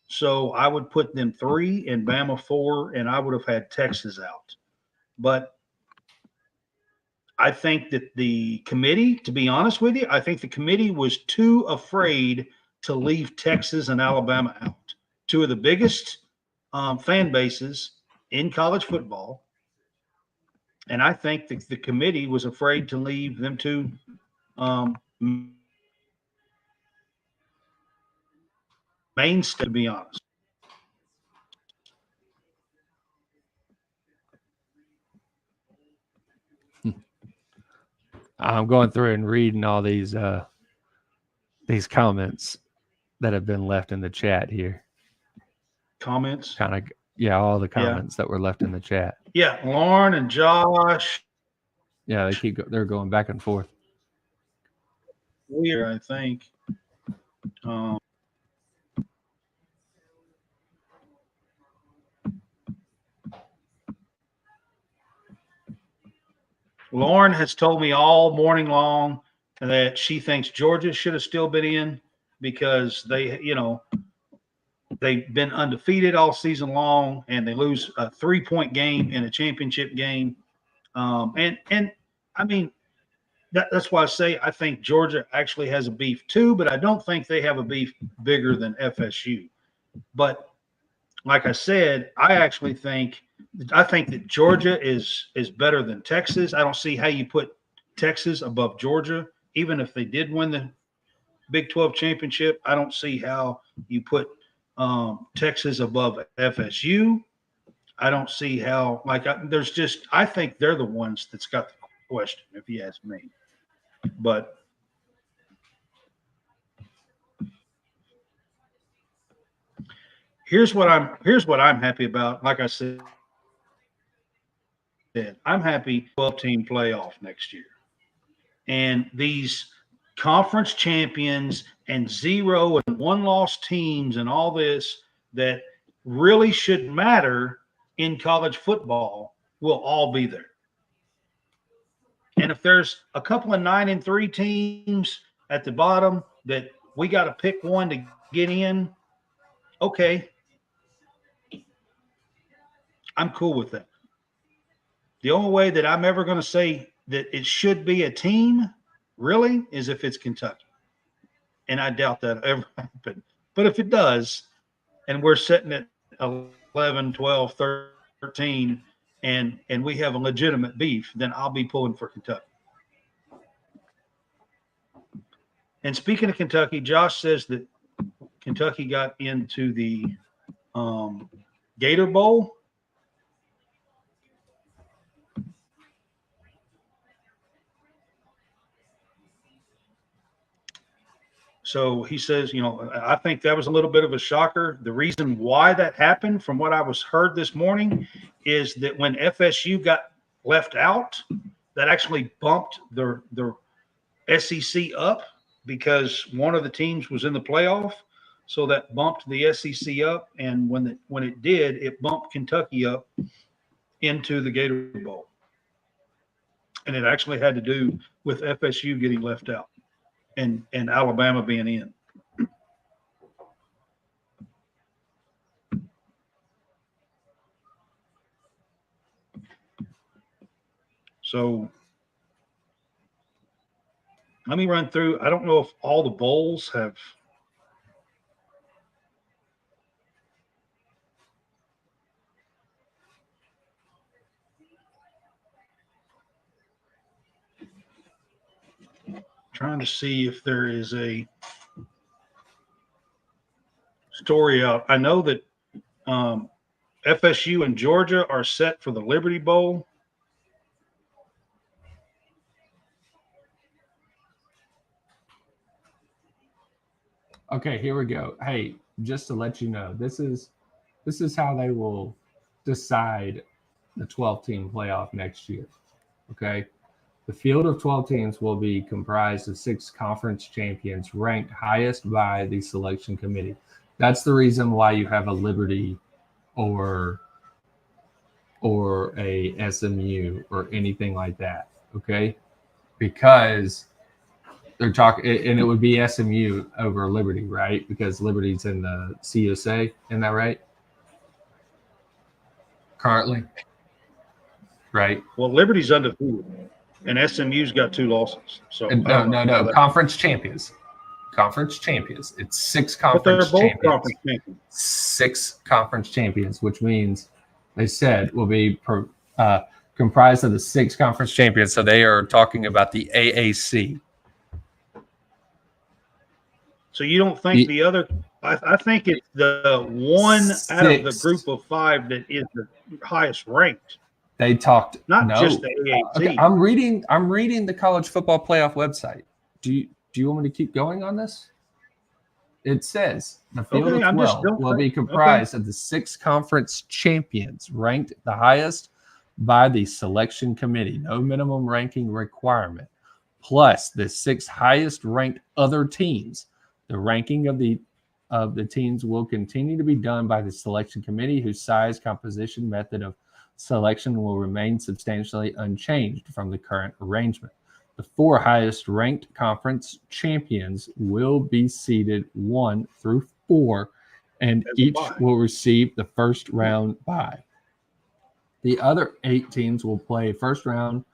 So I would put them 3 and Bama 4, and I would have had Texas out. But I think that the committee, to be honest with you, I think the committee was too afraid to leave Texas and Alabama out. 2 of the biggest fan bases in college football. And I think that the committee was afraid to leave them 2 mainstay, to be honest. I'm going through and reading all these comments that have been left in the chat here. Comments? All the comments that were left in the chat. Yeah, Lauren and Josh. Yeah, they're going back and forth. Weird, I think. Lauren has told me all morning long that she thinks Georgia should have still been in because they've been undefeated all season long and they lose a 3-point game in a championship game. And I mean, that's why I say I think Georgia actually has a beef too, but I don't think they have a beef bigger than FSU. But like I said, I think that Georgia is better than Texas. I don't see how you put Texas above Georgia, even if they did win the Big 12 championship. I don't see how you put Texas above FSU. I don't see how, I think they're the ones that's got the question, if you ask me. But here's what I'm happy about. Like I said, I'm happy 12-team playoff next year. And these conference champions and 0 and 1-loss teams and all this that really should matter in college football will all be there. And if there's a couple of 9-3 teams at the bottom that we got to pick one to get in, okay, I'm cool with that. The only way that I'm ever going to say that it should be a team, really, is if it's Kentucky. And I doubt that ever happen. But if it does, and we're sitting at 11, 12, 13, and we have a legitimate beef, then I'll be pulling for Kentucky. And speaking of Kentucky, Josh says that Kentucky got into the Gator Bowl. So he says, I think that was a little bit of a shocker. The reason why that happened, from what I was heard this morning, is that when FSU got left out, that actually bumped the SEC up because one of the teams was in the playoff. So that bumped the SEC up. And when it did, it bumped Kentucky up into the Gator Bowl. And it actually had to do with FSU getting left out and Alabama being in. So let me run through. I don't know if all the bowls have. Trying to see if there is a story out. I know that FSU and Georgia are set for the Liberty Bowl. Okay, here we go. Hey, just to let you know, this is how they will decide the 12-team playoff next year. Okay. The field of 12 teams will be comprised of 6 conference champions ranked highest by the selection committee. That's the reason why you have a Liberty or a SMU or anything like that, okay? Because they're talking, and it would be SMU over Liberty, right? Because Liberty's in the CUSA, isn't that right? Currently, right? Well, Liberty's undefeated. And SMU's got 2 losses. So no. Conference champions. Conference champions. It's 6 conference but they're both champions. Conference champions. 6 conference champions, which means they said will be comprised of the 6 conference champions. So they are talking about the AAC. So you don't think the other? I think it's the one out of the group of 5 that is the highest ranked. They talked just the AAC. Okay, I'm reading the college football playoff website. Do you want me to keep going on this? It says the field of 12 will be comprised of the 6 conference champions ranked the highest by the selection committee. No minimum ranking requirement. Plus the 6 highest ranked other teams. The ranking of the teams will continue to be done by the selection committee, whose size, composition, method of selection will remain substantially unchanged from the current arrangement. The 4 highest ranked conference champions will be seeded 1 through 4, and each will receive the first round bye. The other 8 teams will play first round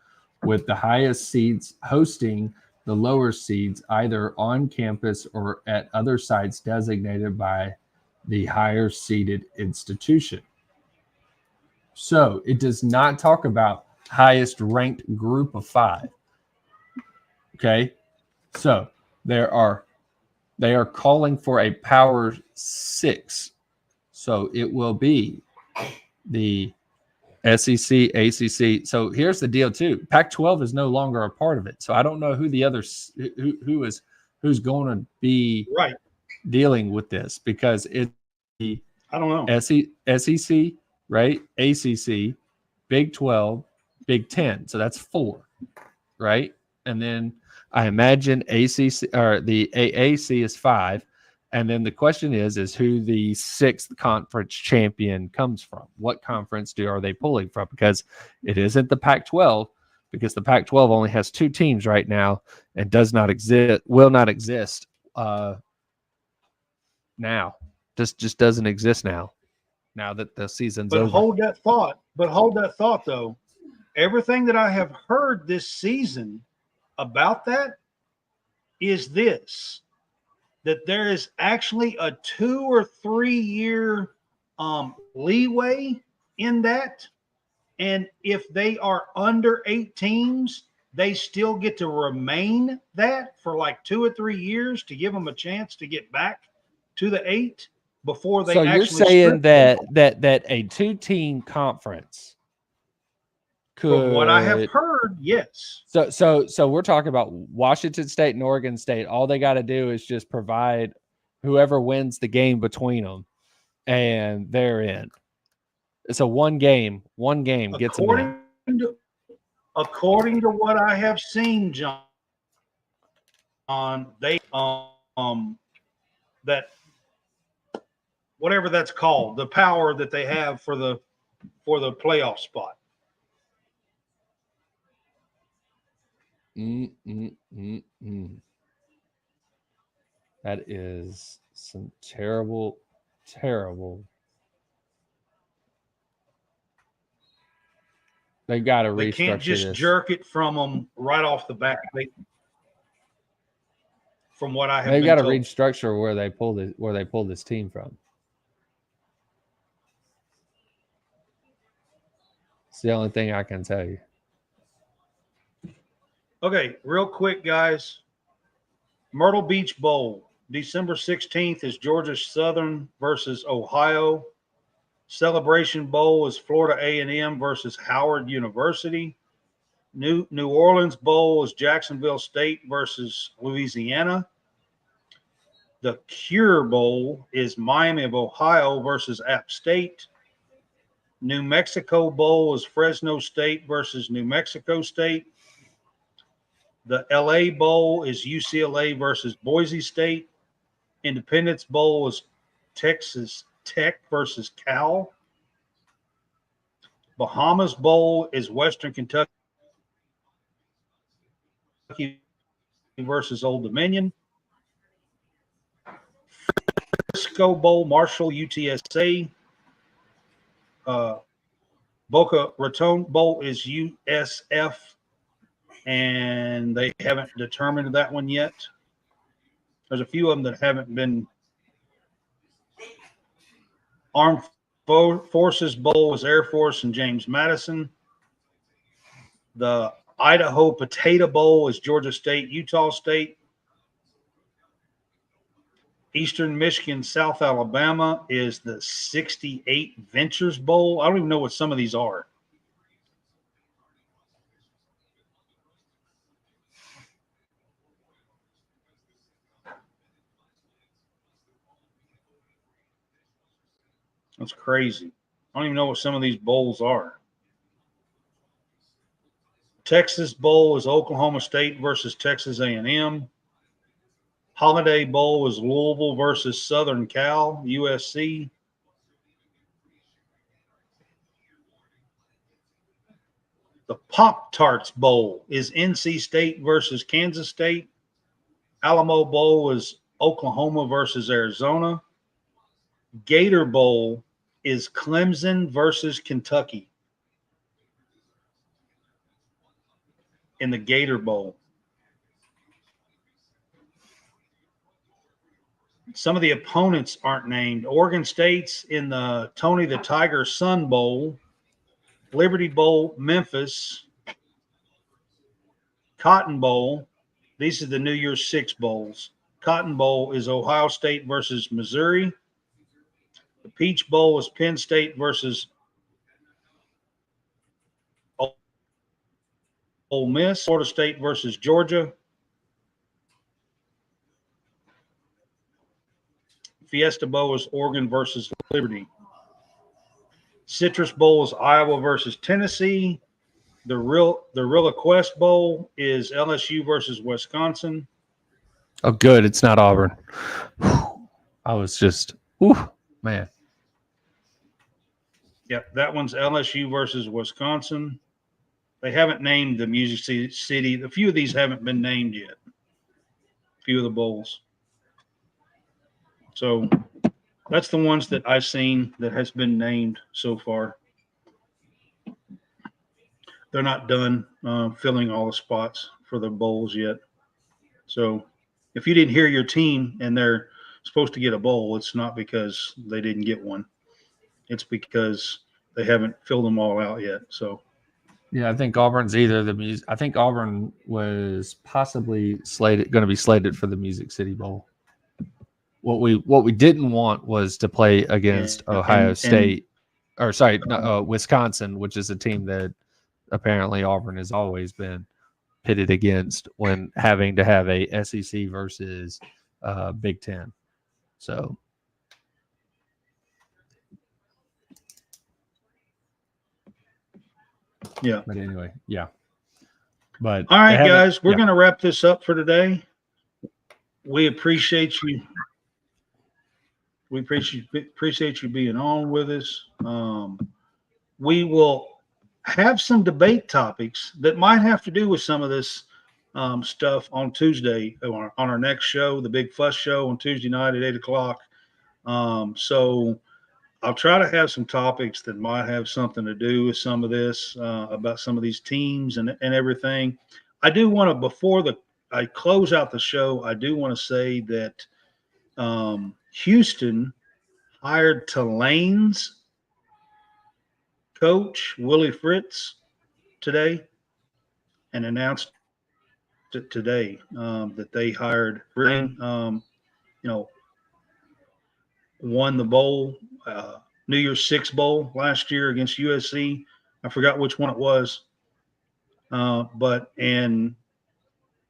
with the highest seeds hosting the lower seeds either on campus or at other sites designated by the higher seeded institution. So it does not talk about highest ranked group of 5. Okay. So they are calling for a power 6. So it will be the SEC, ACC. So here's the deal too. Pac-12 is no longer a part of it. So I don't know who the others who's going to be dealing with this, because it's the I don't know. SEC, right? ACC, Big 12, Big 10. So that's 4, right? And then I imagine ACC or the AAC is 5. And then the question is who the 6th conference champion comes from? What conference are they pulling from? Because it isn't the Pac-12, because the Pac-12 only has 2 teams right now and will not exist now. Just doesn't exist now that the season's over. Hold that thought, though. Everything that I have heard this season about that is this, that there is actually a 2 or 3 year leeway in that. And if they are under 8 teams, they still get to remain that for like 2 or 3 years to give them a chance to get back to the 8 before they So you're actually saying strip them. that a 2-team conference could, From what I have heard, yes. So we're talking about Washington State and Oregon State. All they got to do is just provide whoever wins the game between them, and they're in. It's a one game gets them in. According to what I have seen, John, they that whatever that's called, the power that they have for the playoff spot. That is some terrible. They got to restructure They can't just this. jerk it from them right off the bat. From what I have, They've got to told. restructure where they pulled this team from. It's the only thing I can tell you. Okay, real quick, guys. Myrtle Beach Bowl, December 16th is Georgia Southern versus Ohio. Celebration Bowl is Florida A&M versus Howard University. New Orleans Bowl is Jacksonville State versus Louisiana. The Cure Bowl is Miami of Ohio versus App State. New Mexico Bowl is Fresno State versus New Mexico State. The LA Bowl is UCLA versus Boise State. Independence Bowl is Texas Tech versus Cal. Bahamas Bowl is Western Kentucky versus Old Dominion. Frisco Bowl, Marshall, UTSA. Boca Raton Bowl is USF, and they haven't determined that one yet. There's a few of them that haven't been. Armed Forces Bowl is Air Force and James Madison. The Idaho Potato Bowl is Georgia State, Utah State. Eastern Michigan, South Alabama is the 68 Ventures Bowl. I don't even know what some of these are. That's crazy. I don't even know what some of these bowls are. Texas Bowl is Oklahoma State versus Texas A&M. Holiday Bowl is Louisville versus Southern Cal, USC. The Pop-Tarts Bowl is NC State versus Kansas State. Alamo Bowl is Oklahoma versus Arizona. Gator Bowl is Clemson versus Kentucky in the Gator Bowl. Some of the opponents aren't named. Oregon State's in the Tony the Tiger Sun Bowl. Liberty Bowl, Memphis. Cotton Bowl. These are the New Year's Six bowls. Cotton Bowl is Ohio State versus Missouri. The Peach Bowl is Penn State versus Ole Miss. Florida State versus Georgia. Fiesta Bowl is Oregon versus Liberty. Citrus Bowl is Iowa versus Tennessee. The Real Quest Bowl is LSU versus Wisconsin. Oh, good. It's not Auburn. I was just, man. Yep, that one's LSU versus Wisconsin. They haven't named the Music City. A few of these haven't been named yet. A few of the bowls. So that's the ones that I've seen that has been named so far. They're not done filling all the spots for the bowls yet. So if you didn't hear your team and they're supposed to get a bowl, it's not because they didn't get one. It's because they haven't filled them all out yet. So Yeah, I think Auburn's either the music. I think Auburn was possibly going to be slated for the Music City Bowl. What we didn't want was to play against Ohio State, or sorry, no, Wisconsin, which is a team that apparently Auburn has always been pitted against when having to have a SEC versus Big Ten. So. Yeah. But anyway, yeah. But all right, guys, we're going to wrap this up for today. We appreciate you. We appreciate you being on with us. We will have some debate topics that might have to do with some of this stuff on Tuesday on our next show, the Big Fuss Show on Tuesday night at 8:00. So I'll try to have some topics that might have something to do with some of this, about some of these teams and everything. I do want to, before I close out the show, I do want to say that Houston hired Tulane's coach, Willie Fritz, today and announced it today that they hired won the bowl, New Year's Six Bowl last year against USC. I forgot which one it was, and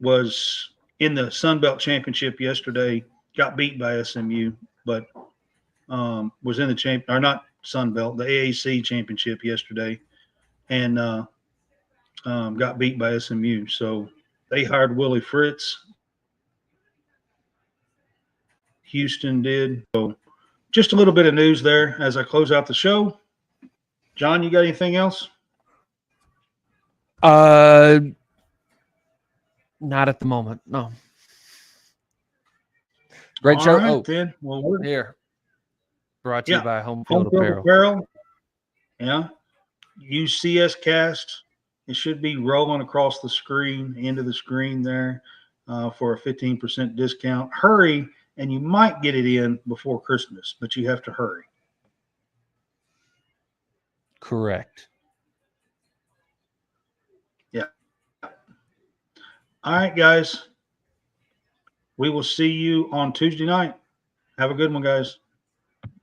was in the Sun Belt Championship yesterday. Got beat by SMU, but was in the not Sun Belt, the AAC Championship yesterday, and got beat by SMU. So they hired Willie Fritz. Houston did. So just a little bit of news there as I close out the show. John, you got anything else? Not at the moment. No. Great show. Right, then. Well, we're here. Brought to you by Home Field Apparel. Yeah. Use SportsCast. It should be rolling across the screen, into the screen there, for a 15% discount. Hurry, and you might get it in before Christmas, but you have to hurry. Correct. Yeah. All right, guys. We will see you on Tuesday night. Have a good one, guys.